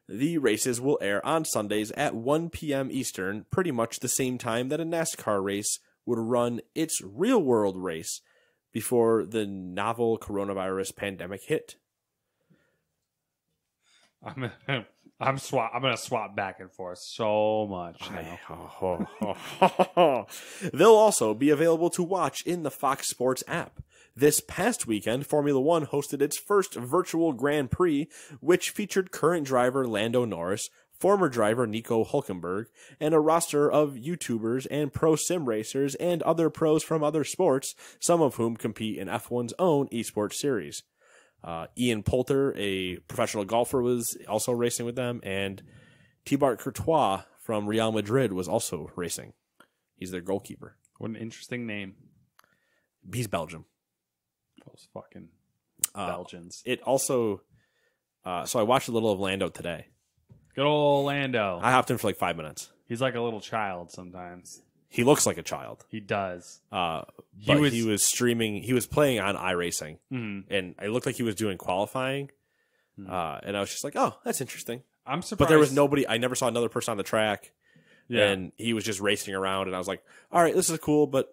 Speaker 1: The races will air on Sundays at 1 p.m. Eastern, pretty much the same time that a NASCAR race would run its real-world race before the novel coronavirus pandemic hit.
Speaker 2: I'm gonna swap back and forth so much now.
Speaker 1: They'll also be available to watch in the Fox Sports app. This past weekend, Formula One hosted its first virtual Grand Prix, which featured current driver Lando Norris, former driver Nico Hülkenberg, and a roster of YouTubers and pro sim racers and other pros from other sports, some of whom compete in F1's own esports series. Ian Poulter, a professional golfer, was also racing with them, and Thibaut Courtois from Real Madrid was also racing. He's their goalkeeper.
Speaker 2: What an interesting name.
Speaker 1: He's Belgium.
Speaker 2: Those fucking Belgians.
Speaker 1: It also, so I watched a little of Lando today.
Speaker 2: Good old Lando.
Speaker 1: I hopped in for 5 minutes.
Speaker 2: He's like a little child sometimes.
Speaker 1: He looks like a child.
Speaker 2: He does.
Speaker 1: But he was streaming. He was playing on iRacing, and it looked like he was doing qualifying. And I was just like, "Oh, that's interesting."
Speaker 2: I'm surprised,
Speaker 1: but there was nobody. I never saw another person on the track.
Speaker 2: Yeah.
Speaker 1: And he was just racing around, and I was like, all right, this is cool, but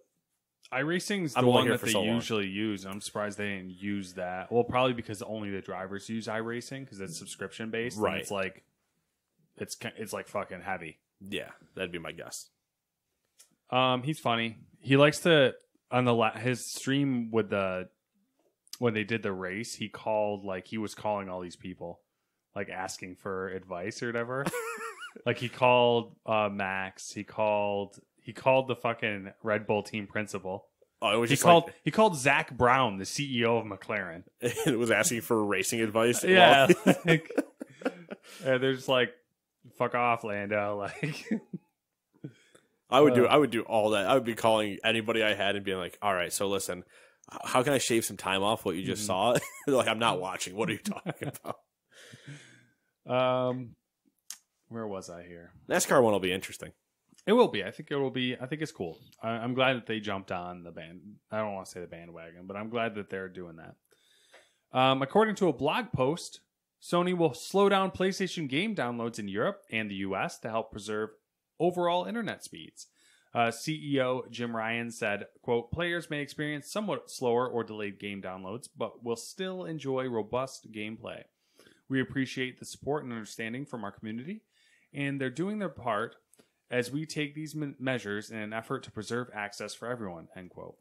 Speaker 2: iRacing's the
Speaker 1: I'm only
Speaker 2: one
Speaker 1: here
Speaker 2: that
Speaker 1: for
Speaker 2: they
Speaker 1: so long.
Speaker 2: usually use. I'm surprised they didn't use that. Well, probably because only the drivers use iRacing because it's subscription based.
Speaker 1: Right.
Speaker 2: And it's like it's like fucking heavy.
Speaker 1: yeah, that'd be my guess.
Speaker 2: He's funny. He likes to on his stream with when they did the race. He was calling all these people, like asking for advice or whatever. Like he called Max. He called the fucking Red Bull team principal.
Speaker 1: Oh, it was
Speaker 2: He called Zach Brown, the CEO of McLaren.
Speaker 1: It was asking for racing advice.
Speaker 2: Yeah, like, they're just like, "Fuck off, Lando!" Like,
Speaker 1: I would do all that. I would be calling anybody I had and being like, "All right, so listen, how can I shave some time off what you just saw?" They're like, "I'm not watching. What are you talking about?"
Speaker 2: Where was I here?
Speaker 1: NASCAR one will be interesting.
Speaker 2: It will be. I think it will be. I think it's cool. I'm glad that they jumped on the band. I don't want to say the bandwagon, but I'm glad that they're doing that. According to a blog post, Sony will slow down PlayStation game downloads in Europe and the US to help preserve overall internet speeds. CEO Jim Ryan said, quote, players may experience somewhat slower or delayed game downloads, but will still enjoy robust gameplay. We appreciate the support and understanding from our community, and they're doing their part as we take these measures in an effort to preserve access for everyone, end quote.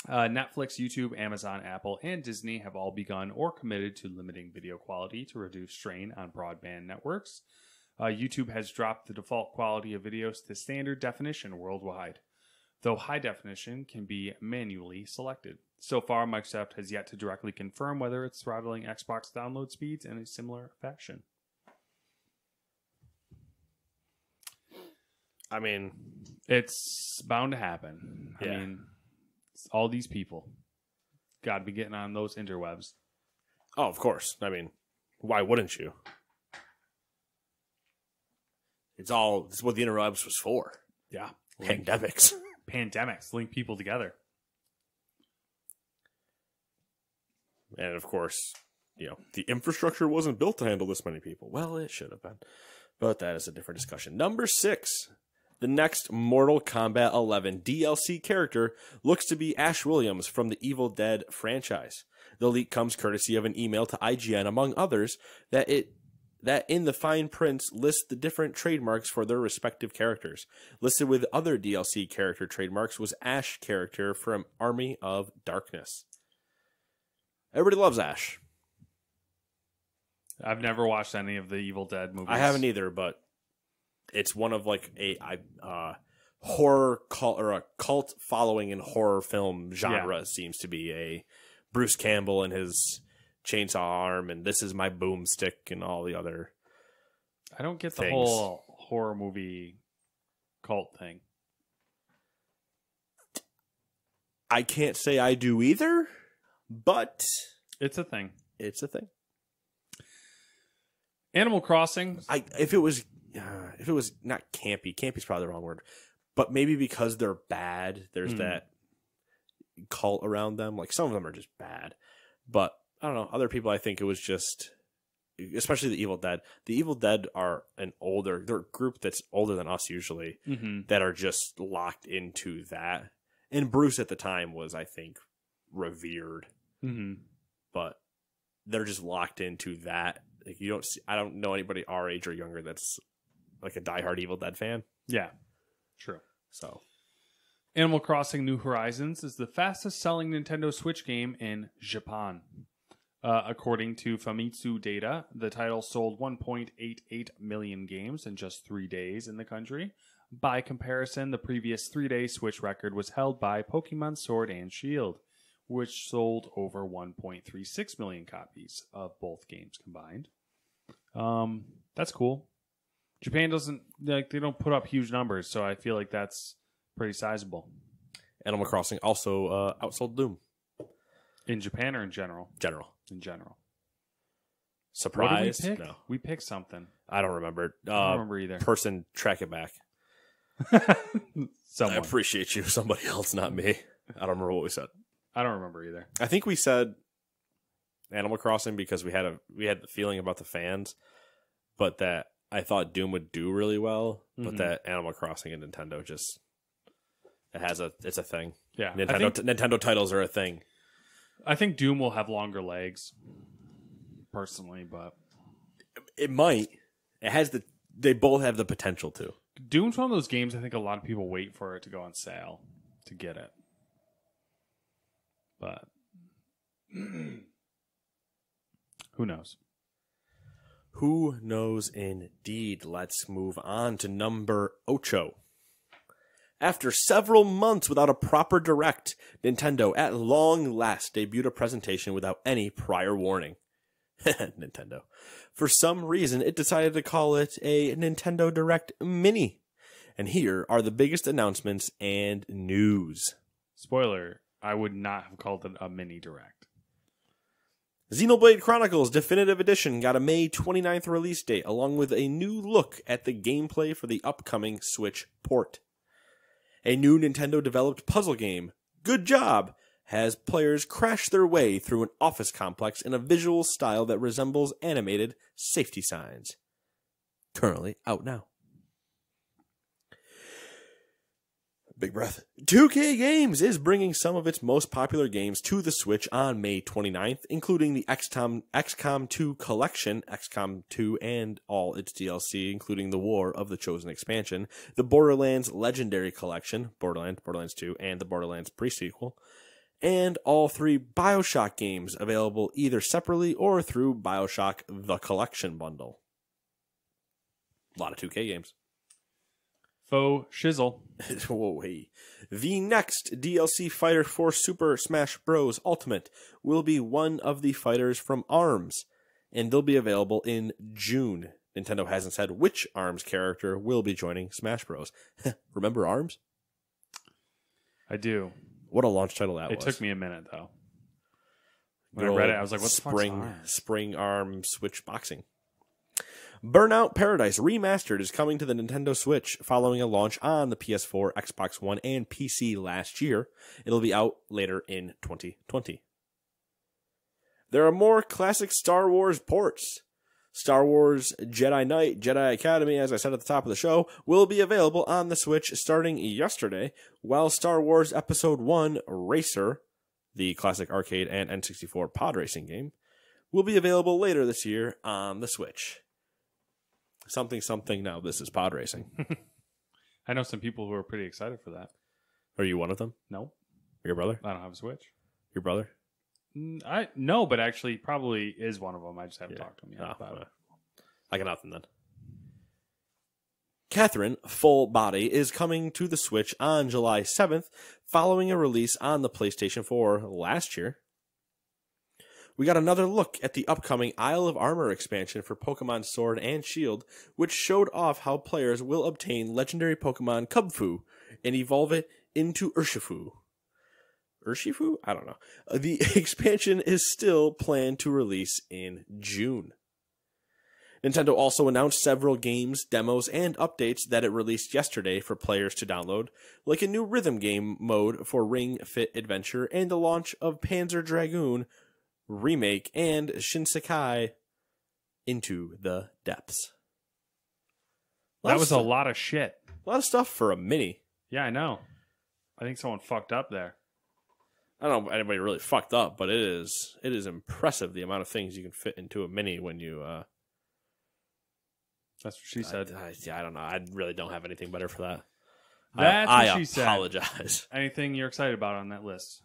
Speaker 2: Netflix, YouTube, Amazon, Apple, and Disney have all begun or committed to limiting video quality to reduce strain on broadband networks. YouTube has dropped the default quality of videos to standard definition worldwide, though high definition can be manually selected. So far, Microsoft has yet to directly confirm whether it's throttling Xbox download speeds in a similar fashion.
Speaker 1: I mean,
Speaker 2: it's bound to happen.
Speaker 1: Yeah.
Speaker 2: I mean, all these people got to be getting on those interwebs.
Speaker 1: oh, of course. I mean, why wouldn't you? It's what the interwebs was for.
Speaker 2: Yeah.
Speaker 1: Pandemics.
Speaker 2: Pandemics link people together.
Speaker 1: And of course, the infrastructure wasn't built to handle this many people. Well, it should have been. But that is a different discussion. Number 6. The next Mortal Kombat 11 DLC character looks to be Ash Williams from the Evil Dead franchise. The leak comes courtesy of an email to IGN, among others, that in the fine print lists the different trademarks for their respective characters. Listed with other DLC character trademarks was Ash character from Army of Darkness. Everybody loves Ash.
Speaker 2: I've never watched any of the Evil Dead movies.
Speaker 1: I haven't either, but it's one of like a horror cult or a cult following in horror film genre.
Speaker 2: Yeah.
Speaker 1: Seems to be a Bruce Campbell and his chainsaw arm, and this is my boomstick, and all the other.
Speaker 2: I don't get the
Speaker 1: things.
Speaker 2: whole horror movie cult thing.
Speaker 1: I can't say I do either, but
Speaker 2: It's a thing.
Speaker 1: it's a thing.
Speaker 2: Animal Crossing.
Speaker 1: If it was not campy, campy's probably the wrong word, but maybe because they're bad, there's that cult around them. Like some of them are just bad, but I don't know. Other people, I think it was just, especially the Evil Dead. The Evil Dead are they're a group that's older than us usually, that are just locked into that. And Bruce at the time was, I think, revered, but they're just locked into that. Like I don't know anybody our age or younger that's like a diehard Evil Dead fan.
Speaker 2: Yeah, true.
Speaker 1: So,
Speaker 2: Animal Crossing New Horizons is the fastest selling Nintendo Switch game in Japan. According to Famitsu data, the title sold 1.88 million games in just 3 days in the country. By comparison, the previous 3-day Switch record was held by Pokemon Sword and Shield, which sold over 1.36 million copies of both games combined. That's cool. Japan they don't put up huge numbers, so I feel like that's pretty sizable.
Speaker 1: Animal Crossing also outsold Doom.
Speaker 2: In Japan or in general?
Speaker 1: In
Speaker 2: general.
Speaker 1: Surprise?
Speaker 2: What did we pick?
Speaker 1: No.
Speaker 2: We picked something.
Speaker 1: I don't remember.
Speaker 2: I don't remember either.
Speaker 1: Person, track it back.
Speaker 2: Someone.
Speaker 1: I appreciate you. Somebody else, not me. I don't remember what we said.
Speaker 2: I don't remember either.
Speaker 1: I think we said Animal Crossing because we had the feeling about the fans, but that I thought Doom would do really well, but that Animal Crossing and Nintendo just it's a thing.
Speaker 2: Yeah,
Speaker 1: Nintendo titles are a thing.
Speaker 2: I think Doom will have longer legs, personally, but
Speaker 1: it might. They both have the potential to.
Speaker 2: Doom's one of those games I think a lot of people wait for it to go on sale to get it. But who knows?
Speaker 1: Who knows indeed. Let's move on to number 8. After several months without a proper direct, Nintendo at long last debuted a presentation without any prior warning. Nintendo. For some reason, it decided to call it a Nintendo Direct Mini. And here are the biggest announcements and news.
Speaker 2: Spoiler, I would not have called it a mini direct.
Speaker 1: Xenoblade Chronicles Definitive Edition got a May 29th release date, along with a new look at the gameplay for the upcoming Switch port. A new Nintendo-developed puzzle game, Good Job, has players crash their way through an office complex in a visual style that resembles animated safety signs. Currently out now. Big breath. 2K Games is bringing some of its most popular games to the Switch on May 29th, including the XCOM 2 collection, XCOM 2 and all its DLC, including the War of the Chosen expansion, the Borderlands Legendary Collection, Borderlands 2, and the Borderlands pre-sequel, and all 3 BioShock games available either separately or through BioShock The Collection bundle. A lot of 2K games.
Speaker 2: Faux shizzle.
Speaker 1: Whoa, hey. The next DLC fighter for Super Smash Bros. Ultimate will be one of the fighters from ARMS, and they'll be available in June. Nintendo hasn't said which ARMS character will be joining Smash Bros. Remember ARMS?
Speaker 2: I do.
Speaker 1: What a launch title that was.
Speaker 2: It took me a minute, though. When I read it, I was like, what's
Speaker 1: Spring ARM Switch boxing. Burnout Paradise Remastered is coming to the Nintendo Switch following a launch on the PS4, Xbox One, and PC last year. It'll be out later in 2020. There are more classic Star Wars ports. Star Wars Jedi Knight, Jedi Academy, as I said at the top of the show, will be available on the Switch starting yesterday, while Star Wars Episode 1 Racer, the classic arcade and N64 pod racing game, will be available later this year on the Switch. Something now, this is pod racing.
Speaker 2: I know some people who are pretty excited for that.
Speaker 1: Are you one of them?
Speaker 2: No.
Speaker 1: Your brother?
Speaker 2: I don't have a Switch.
Speaker 1: Your brother?
Speaker 2: No, but actually probably is one of them. I just haven't talked to him yet about it.
Speaker 1: I can out them then. Catherine Full Body is coming to the Switch on July 7th, following a release on the PlayStation 4 last year. We got another look at the upcoming Isle of Armor expansion for Pokemon Sword and Shield, which showed off how players will obtain legendary Pokemon Kubfu and evolve it into Urshifu. Urshifu? I don't know. The expansion is still planned to release in June. Nintendo also announced several games, demos, and updates that it released yesterday for players to download, like a new rhythm game mode for Ring Fit Adventure and the launch of Panzer Dragoon Remake and Shinsekai Into the Depths.
Speaker 2: That was a lot of shit.
Speaker 1: A lot of stuff for a mini.
Speaker 2: Yeah, I know. I think someone fucked up there.
Speaker 1: I don't know if anybody really fucked up, but it is impressive the amount of things you can fit into a mini when you...
Speaker 2: That's what she said.
Speaker 1: I don't know. I really don't have anything better for that.
Speaker 2: That's what she said.
Speaker 1: I apologize.
Speaker 2: Anything you're excited about on that list?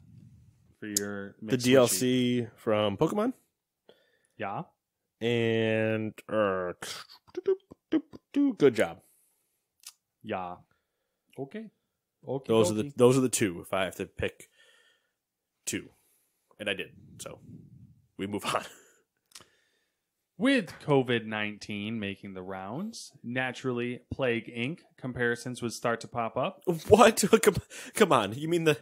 Speaker 2: For your
Speaker 1: the DLC from Pokemon?
Speaker 2: Yeah.
Speaker 1: And Good Job.
Speaker 2: Yeah. Okay.
Speaker 1: Those are the two if I have to pick two. And I did. So we move on.
Speaker 2: With COVID-19 making the rounds, naturally, Plague Inc. comparisons would start to pop up.
Speaker 1: What? Come on. You mean the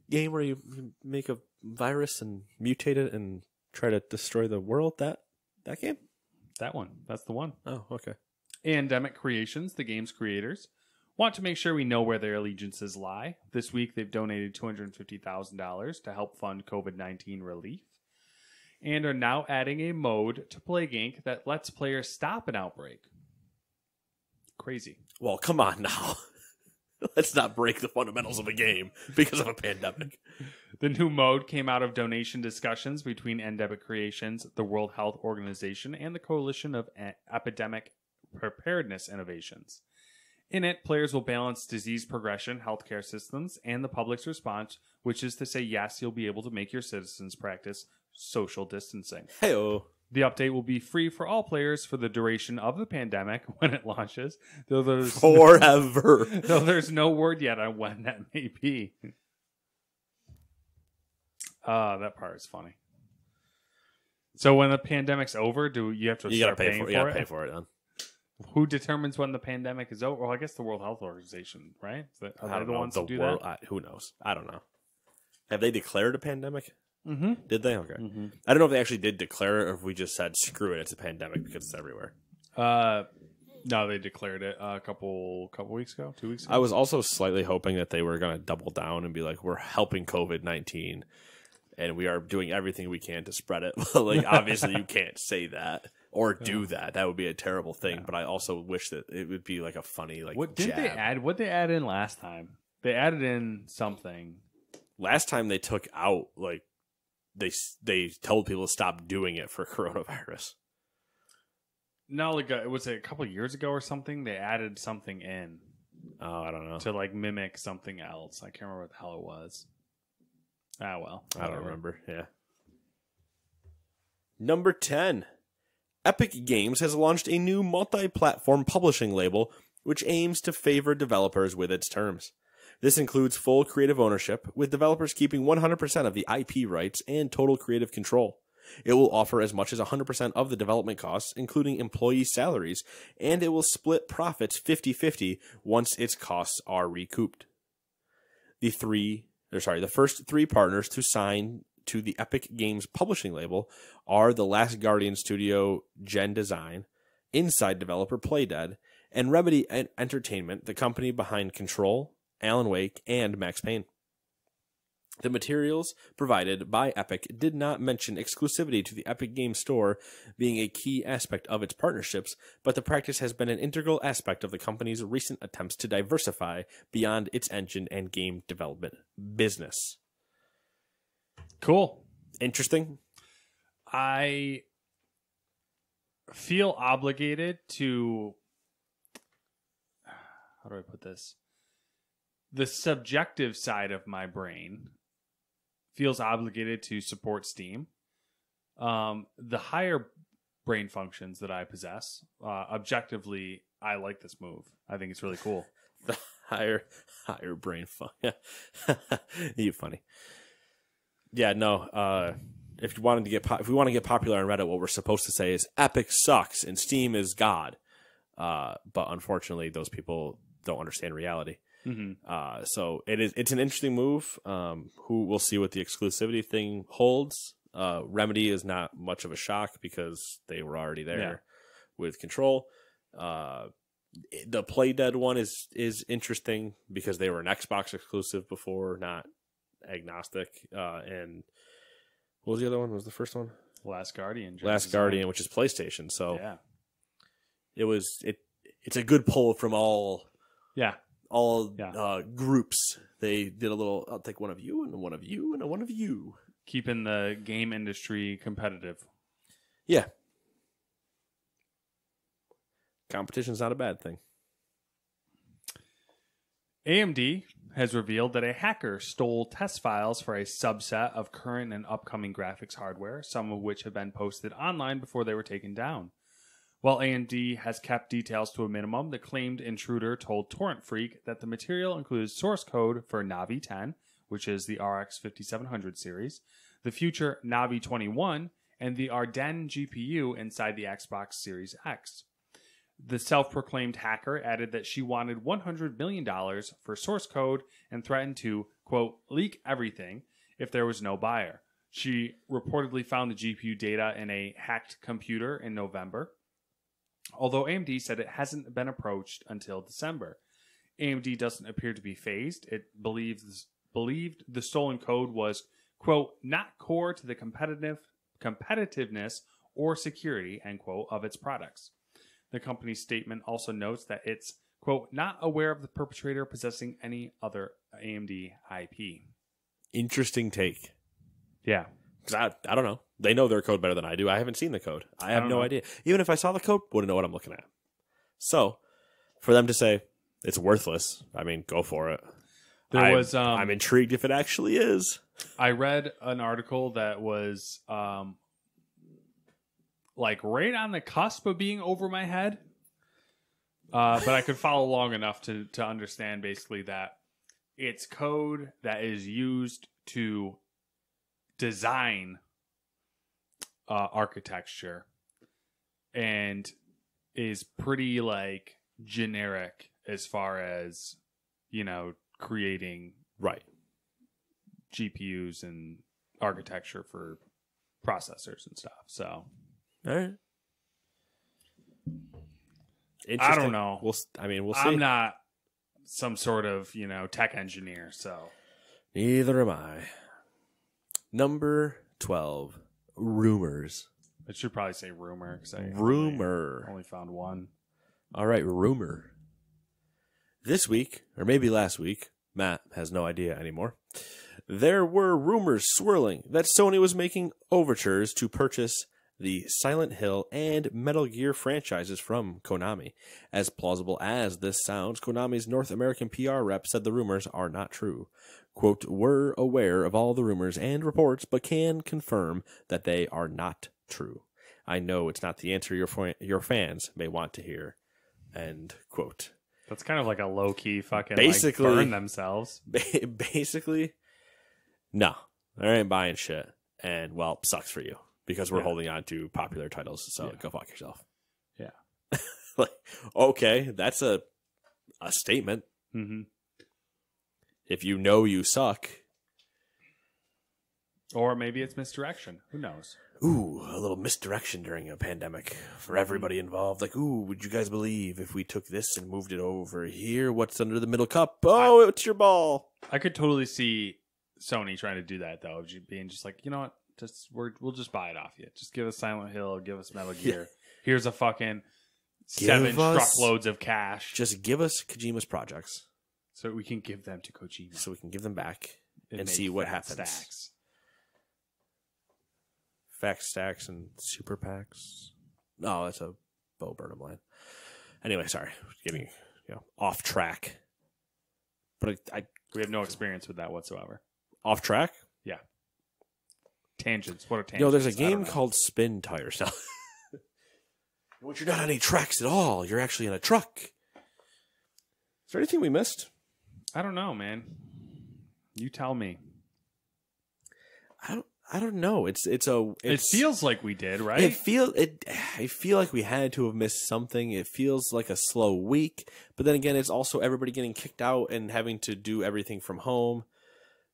Speaker 1: game where you make a virus and mutate it and try to destroy the world? That game?
Speaker 2: That one. That's the one.
Speaker 1: Oh, okay.
Speaker 2: Andemic Creations, the game's creators, want to make sure we know where their allegiances lie. This week, they've donated $250,000 to help fund COVID-19 relief, and are now adding a mode to Plague Inc. that lets players stop an outbreak. crazy.
Speaker 1: Well, come on now. Let's not break the fundamentals of a game because of a pandemic.
Speaker 2: The new mode came out of donation discussions between Endemic Creations, the World Health Organization, and the Coalition of Epidemic Preparedness Innovations. In it, players will balance disease progression, healthcare systems, and the public's response, which is to say, yes, you'll be able to make your citizens practice social distancing.
Speaker 1: Hey-oh.
Speaker 2: The update will be free for all players for the duration of the pandemic when it launches, though there's
Speaker 1: Forever.
Speaker 2: though there's no word yet on when that may be. That part is funny. So when the pandemic's over, do you have to start paying for it?
Speaker 1: You gotta pay for it then.
Speaker 2: Who determines when the pandemic is over? Well, I guess the World Health Organization, right? Are they the ones who do that?
Speaker 1: Who knows? I don't know. Have they declared a pandemic?
Speaker 2: Mm-hmm.
Speaker 1: Did they? Okay.
Speaker 2: Mm-hmm.
Speaker 1: I don't know if they actually did declare it or if we just said, screw it, it's a pandemic because it's everywhere.
Speaker 2: No, they declared it a couple weeks ago, 2 weeks ago.
Speaker 1: I was also slightly hoping that they were going to double down and be like, we're helping COVID-19 and we are doing everything we can to spread it. Like, obviously you can't say that or do that. That would be a terrible thing. Yeah. But I also wish that it would be like a funny, like,
Speaker 2: what did they add? What they add in last time? They added in something.
Speaker 1: Last time they took out, like, they told people to stop doing it for coronavirus.
Speaker 2: No, like it was a couple of years ago or something. They added something in.
Speaker 1: Oh, I don't know.
Speaker 2: To like mimic something else. I can't remember what the hell it was. Ah, well.
Speaker 1: I don't remember. Yeah. Number 10. Epic Games has launched a new multi-platform publishing label which aims to favor developers with its terms. This includes full creative ownership, with developers keeping 100% of the IP rights and total creative control. It will offer as much as 100% of the development costs, including employee salaries, and it will split profits 50-50 once its costs are recouped. The first three partners to sign to the Epic Games publishing label are the Last Guardian studio Gen Design, Inside developer Playdead, and Remedy Entertainment, the company behind Control, Alan Wake, and Max Payne. The materials provided by Epic did not mention exclusivity to the Epic Games Store being a key aspect of its partnerships, but the practice has been an integral aspect of the company's recent attempts to diversify beyond its engine and game development business.
Speaker 2: Cool.
Speaker 1: Interesting.
Speaker 2: I feel obligated to... How do I put this? The subjective side of my brain feels obligated to support Steam. The higher brain functions that I possess, objectively, I like this move. I think it's really cool.
Speaker 1: The higher brain function. You funny. Yeah, no. If we want to get popular on Reddit, what we're supposed to say is Epic sucks and Steam is God. But unfortunately, those people don't understand reality. Mm-hmm. So it's an interesting move. Who we'll see what the exclusivity thing holds. Remedy is not much of a shock because they were already there with Control. The Playdead one is interesting because they were an Xbox exclusive before, not agnostic. And what was the other one? What was the first one?
Speaker 2: Last Guardian,
Speaker 1: which is PlayStation. So yeah, it's a good pull from all. Yeah. Groups. They did a little, I'll take one of you and one of you and one of you.
Speaker 2: Keeping the game industry competitive.
Speaker 1: Yeah. Competition's not a bad thing.
Speaker 2: AMD has revealed that a hacker stole test files for a subset of current and upcoming graphics hardware, some of which have been posted online before they were taken down. While AMD has kept details to a minimum, the claimed intruder told Torrent Freak that the material includes source code for Navi 10, which is the RX 5700 series, the future Navi 21, and the Ardennes GPU inside the Xbox Series X. The self-proclaimed hacker added that she wanted $100 million for source code and threatened to, quote, leak everything if there was no buyer. She reportedly found the GPU data in a hacked computer in November, although AMD said it hasn't been approached until December. AMD doesn't appear to be phased. It believed the stolen code was, quote, not core to the competitiveness or security, end quote, of its products. The company's statement also notes that it's, quote, not aware of the perpetrator possessing any other AMD IP.
Speaker 1: Interesting take.
Speaker 2: Yeah.
Speaker 1: Because I don't know. They know their code better than I do. I haven't seen the code. I have no idea. Even if I saw the code, wouldn't know what I'm looking at. So, for them to say it's worthless, I mean, go for it. I'm intrigued if it actually is.
Speaker 2: I read an article that was like right on the cusp of being over my head. But I could follow long enough to understand basically that it's code that is used to design architecture and is pretty like generic as far as, you know, creating
Speaker 1: right
Speaker 2: GPUs and architecture for processors and stuff. So,
Speaker 1: all right.
Speaker 2: I don't know.
Speaker 1: We'll see.
Speaker 2: I'm not some sort of, you know, tech engineer, so.
Speaker 1: Neither am I. Number 12, rumors.
Speaker 2: I should probably say rumor because I only found one.
Speaker 1: All right, rumor. This week, or maybe last week, Matt has no idea anymore, there were rumors swirling that Sony was making overtures to purchase the Silent Hill and Metal Gear franchises from Konami. As plausible as this sounds, Konami's North American PR rep said the rumors are not true. Quote, we're aware of all the rumors and reports, but can confirm that they are not true. I know it's not the answer your fans may want to hear. End quote.
Speaker 2: That's kind of like a low-key fucking
Speaker 1: basically,
Speaker 2: like burn themselves.
Speaker 1: Basically, no. I ain't buying shit. And, well, sucks for you. Because we're holding on to popular titles, so go fuck yourself.
Speaker 2: Yeah.
Speaker 1: Like, okay, that's a statement.
Speaker 2: Mm-hmm.
Speaker 1: If you know you suck.
Speaker 2: Or maybe it's misdirection. Who knows?
Speaker 1: Ooh, a little misdirection during a pandemic for everybody involved. Like, ooh, would you guys believe if we took this and moved it over here? What's under the middle cup? Oh, it's your ball.
Speaker 2: I could totally see Sony trying to do that, though. Being just like, you know what? We'll just buy it off you. Just give us Silent Hill, give us Metal Gear. Here's a fucking 7 truckloads of cash.
Speaker 1: Just give us Kojima's projects.
Speaker 2: So we can give them to Kojima.
Speaker 1: So we can give them back and see what happens.
Speaker 2: Stacks.
Speaker 1: Fact stacks and super packs. No, that's a Bo Burnham line. Anyway, sorry. Getting off track. But
Speaker 2: we have no experience with that whatsoever.
Speaker 1: Off track?
Speaker 2: Yeah. Tangents. What are tangents?
Speaker 1: There's a game called Spin Tires now. Which you're not on any tracks at all. You're actually in a truck. Is there anything we missed?
Speaker 2: I don't know, man. You tell me.
Speaker 1: I don't know. It
Speaker 2: feels like we did, right?
Speaker 1: I feel like we had to have missed something. It feels like a slow week, but then again, it's also everybody getting kicked out and having to do everything from home.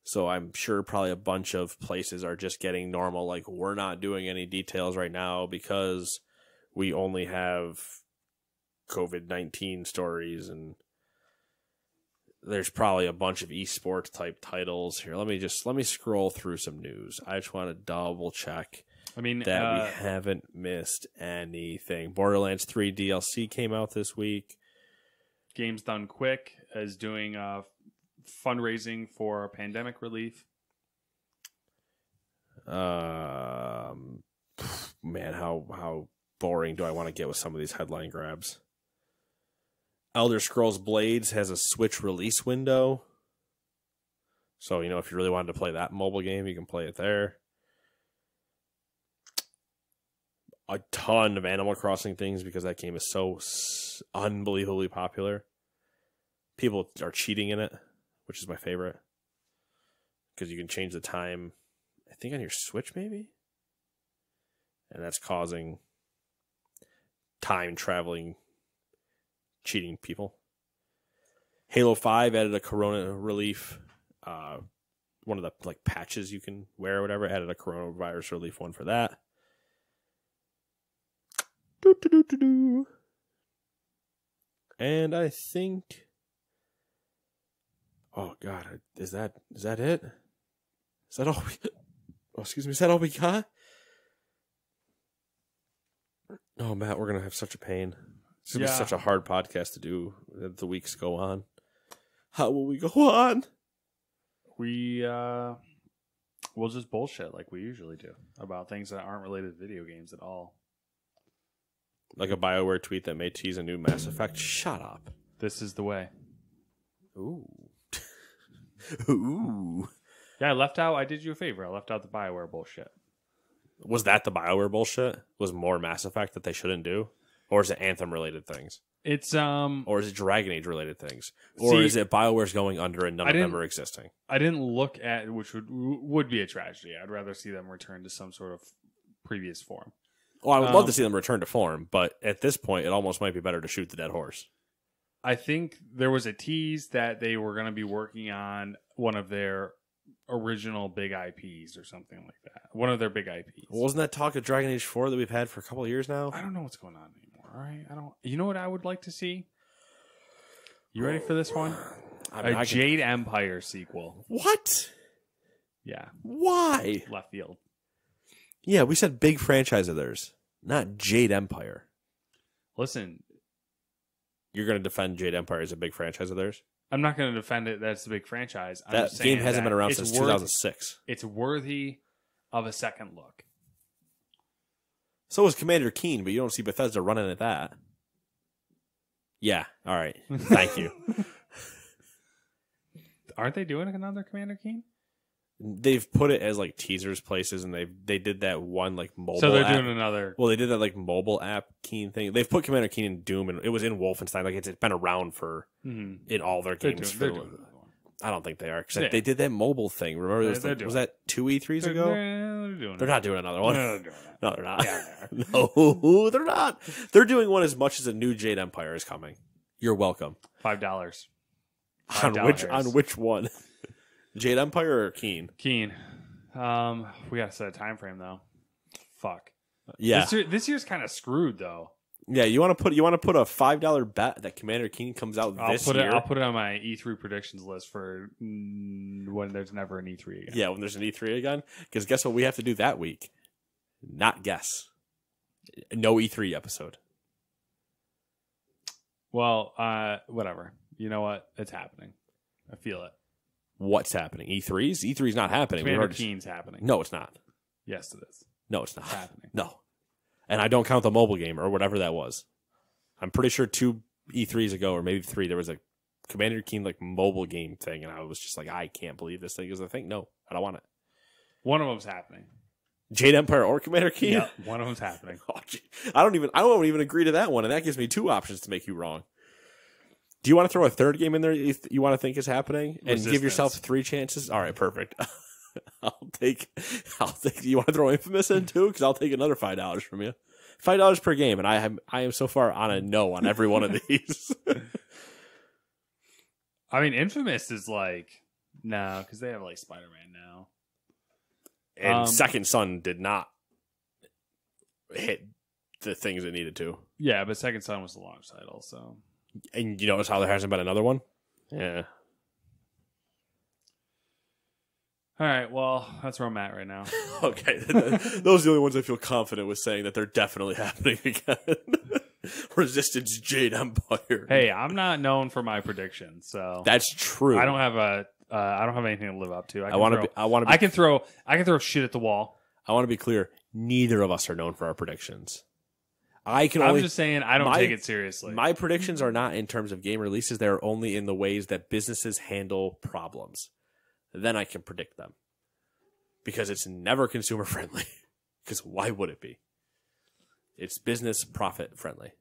Speaker 1: So I'm sure probably a bunch of places are just getting normal. Like, we're not doing any details right now because we only have COVID-19 stories, and there's probably a bunch of esports type titles here. Let me scroll through some news. I just want to double check. that we haven't missed anything. Borderlands 3 DLC came out this week.
Speaker 2: Games Done Quick is doing fundraising for pandemic relief.
Speaker 1: Man, how boring do I want to get with some of these headline grabs? Elder Scrolls Blades has a Switch release window. So, if you really wanted to play that mobile game, you can play it there. A ton of Animal Crossing things because that game is so unbelievably popular. People are cheating in it, which is my favorite. Because you can change the time, I think on your Switch maybe? And that's causing time traveling cheating people. Halo 5 added a Corona relief. One of the patches you can wear or whatever added a coronavirus relief one for that. And I think, oh God, is that it? Is that all? Is that all we got? Oh, Matt, we're gonna have such a pain. It's going to be such a hard podcast to do as the weeks go on. How will we go on?
Speaker 2: We'll just bullshit like we usually do about things that aren't related to video games at all.
Speaker 1: Like a BioWare tweet that may tease a new Mass Effect. Shut up.
Speaker 2: This is the way.
Speaker 1: Ooh. Ooh.
Speaker 2: Yeah, I did you a favor. I left out the BioWare bullshit.
Speaker 1: Was that the BioWare bullshit? Was more Mass Effect that they shouldn't do? Or is it Anthem related things?
Speaker 2: It's
Speaker 1: or is it Dragon Age related things? Or is it BioWare's going under and none of them are existing?
Speaker 2: I didn't look at, which would be a tragedy. I'd rather see them return to some sort of previous form.
Speaker 1: Well, I would love to see them return to form, but at this point, it almost might be better to shoot the dead horse.
Speaker 2: I think there was a tease that they were going to be working on one of their original big IPs or something like that. One of their big IPs.
Speaker 1: Well, wasn't that talk of Dragon Age 4 that we've had for a couple of years now?
Speaker 2: I don't know what's going on anymore. All right, I don't. You know what I would like to see? You ready for this one? A Jade Empire sequel.
Speaker 1: What?
Speaker 2: Yeah.
Speaker 1: Why?
Speaker 2: Left field.
Speaker 1: Yeah, we said big franchise of theirs, not Jade Empire.
Speaker 2: Listen.
Speaker 1: You're going to defend Jade Empire as a big franchise of theirs?
Speaker 2: I'm not going to defend it. That's a big franchise.
Speaker 1: That game hasn't been around since 2006.
Speaker 2: It's worthy of a second look.
Speaker 1: So is Commander Keen, but you don't see Bethesda running at that. Yeah, all right. Thank you.
Speaker 2: Aren't they doing another Commander Keen?
Speaker 1: They've put it as like teasers places, and they did that one like mobile.
Speaker 2: So they're
Speaker 1: app.
Speaker 2: doing another.
Speaker 1: Well, they did that like mobile app Keen thing. They've put Commander Keen in Doom, and it was in Wolfenstein. Like it's been around for in all their games. I don't think they are because they did that mobile thing. Remember, was that 2 E3s ago? They're not doing another one. No, they're not. Yeah, no, they're not. They're doing one as much as a new Jade Empire is coming. You're welcome.
Speaker 2: $5.
Speaker 1: On which one? Jade Empire or Keen?
Speaker 2: Keen. We gotta set a time frame though. Fuck.
Speaker 1: Yeah.
Speaker 2: This year's kind of screwed though.
Speaker 1: Yeah, you want to put a $5 bet that Commander Keen comes out this year?
Speaker 2: I'll put it on my E3 predictions list for when there's never an E3 again.
Speaker 1: Yeah, when there's an E3 again. Because guess what we have to do that week? Not guess. No E3 episode.
Speaker 2: Well, whatever. You know what? It's happening. I feel it.
Speaker 1: What's happening? E3's? E3's not happening.
Speaker 2: Commander Keen's happening.
Speaker 1: No, it's not.
Speaker 2: Yes, it is.
Speaker 1: No, it's not.
Speaker 2: It's happening.
Speaker 1: No. And I don't count the mobile game or whatever that was. I'm pretty sure 2 E3s ago, or maybe 3, there was a Commander Keen like mobile game thing, and I was just like, I can't believe this thing is a thing. No, I don't want it.
Speaker 2: One of them's happening.
Speaker 1: Jade Empire or Commander Keen?
Speaker 2: Yeah, one of them's happening.
Speaker 1: Oh, I won't even agree to that one, and that gives me 2 options to make you wrong. Do you want to throw a third game in there you want to think is happening and give yourself 3 chances? All right, perfect. I'll take. You want to throw Infamous in too? Because I'll take another $5 from you. $5 per game, and I am so far on a no on every one of these.
Speaker 2: I mean, Infamous is like no, because they have like Spider-Man now,
Speaker 1: and Second Son did not hit the things it needed to.
Speaker 2: Yeah, but Second Son was the launch title, so.
Speaker 1: And you notice how there hasn't been another one? Yeah.
Speaker 2: All right, well, that's where I'm at right now.
Speaker 1: Okay. Those are the only ones I feel confident with saying that they're definitely happening again. Resistance Jade Empire.
Speaker 2: Hey, I'm not known for my predictions, so
Speaker 1: that's true.
Speaker 2: I don't have anything to live up to.
Speaker 1: I
Speaker 2: can throw shit at the wall.
Speaker 1: I want to be clear. Neither of us are known for our predictions. I'm
Speaker 2: just saying I don't take it seriously.
Speaker 1: My predictions are not in terms of game releases. They're only in the ways that businesses handle problems. Then I can predict them. Because it's never consumer friendly. Because why would it be? It's business profit friendly.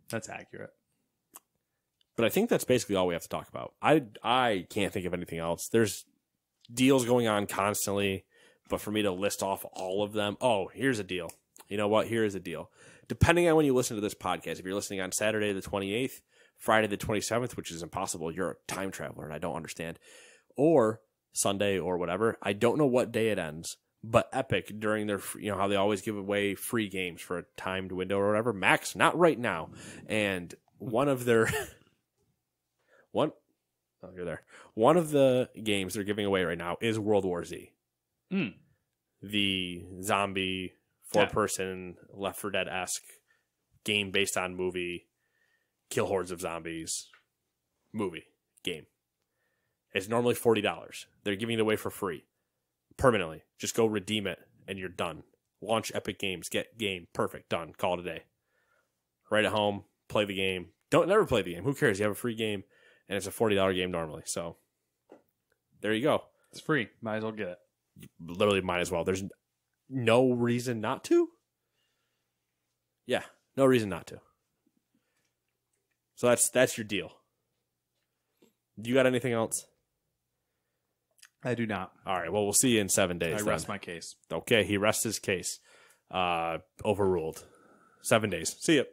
Speaker 2: That's accurate.
Speaker 1: But I think that's basically all we have to talk about. I can't think of anything else. There's deals going on constantly. But for me to list off all of them, here's a deal. You know what? Here is a deal. Depending on when you listen to this podcast, if you're listening on Saturday the 28th, Friday the 27th, which is impossible, you're a time traveler and I don't understand, or Sunday or whatever, I don't know what day it ends, but Epic, during their, how they always give away free games for a timed window or whatever, Max, not right now, and one of their, one of the games they're giving away right now is World War Z. The zombie 4-person Left 4 Dead-esque game based on movie, kill hordes of zombies, movie, game. It's normally $40. They're giving it away for free. Permanently. Just go redeem it and you're done. Launch Epic Games. Get game. Perfect. Done. Call it a day. Right at home. Play the game. Don't never play the game. Who cares? You have a free game and it's a $40 game normally. So there you go.
Speaker 2: It's free. Might as well get it.
Speaker 1: You literally might as well. There's no reason not to. Yeah. No reason not to. So that's your deal. You got anything else?
Speaker 2: I do not.
Speaker 1: All right. Well, we'll see you in 7 days.
Speaker 2: I rest my case.
Speaker 1: Okay. He rests his case. Overruled. 7 days. See ya.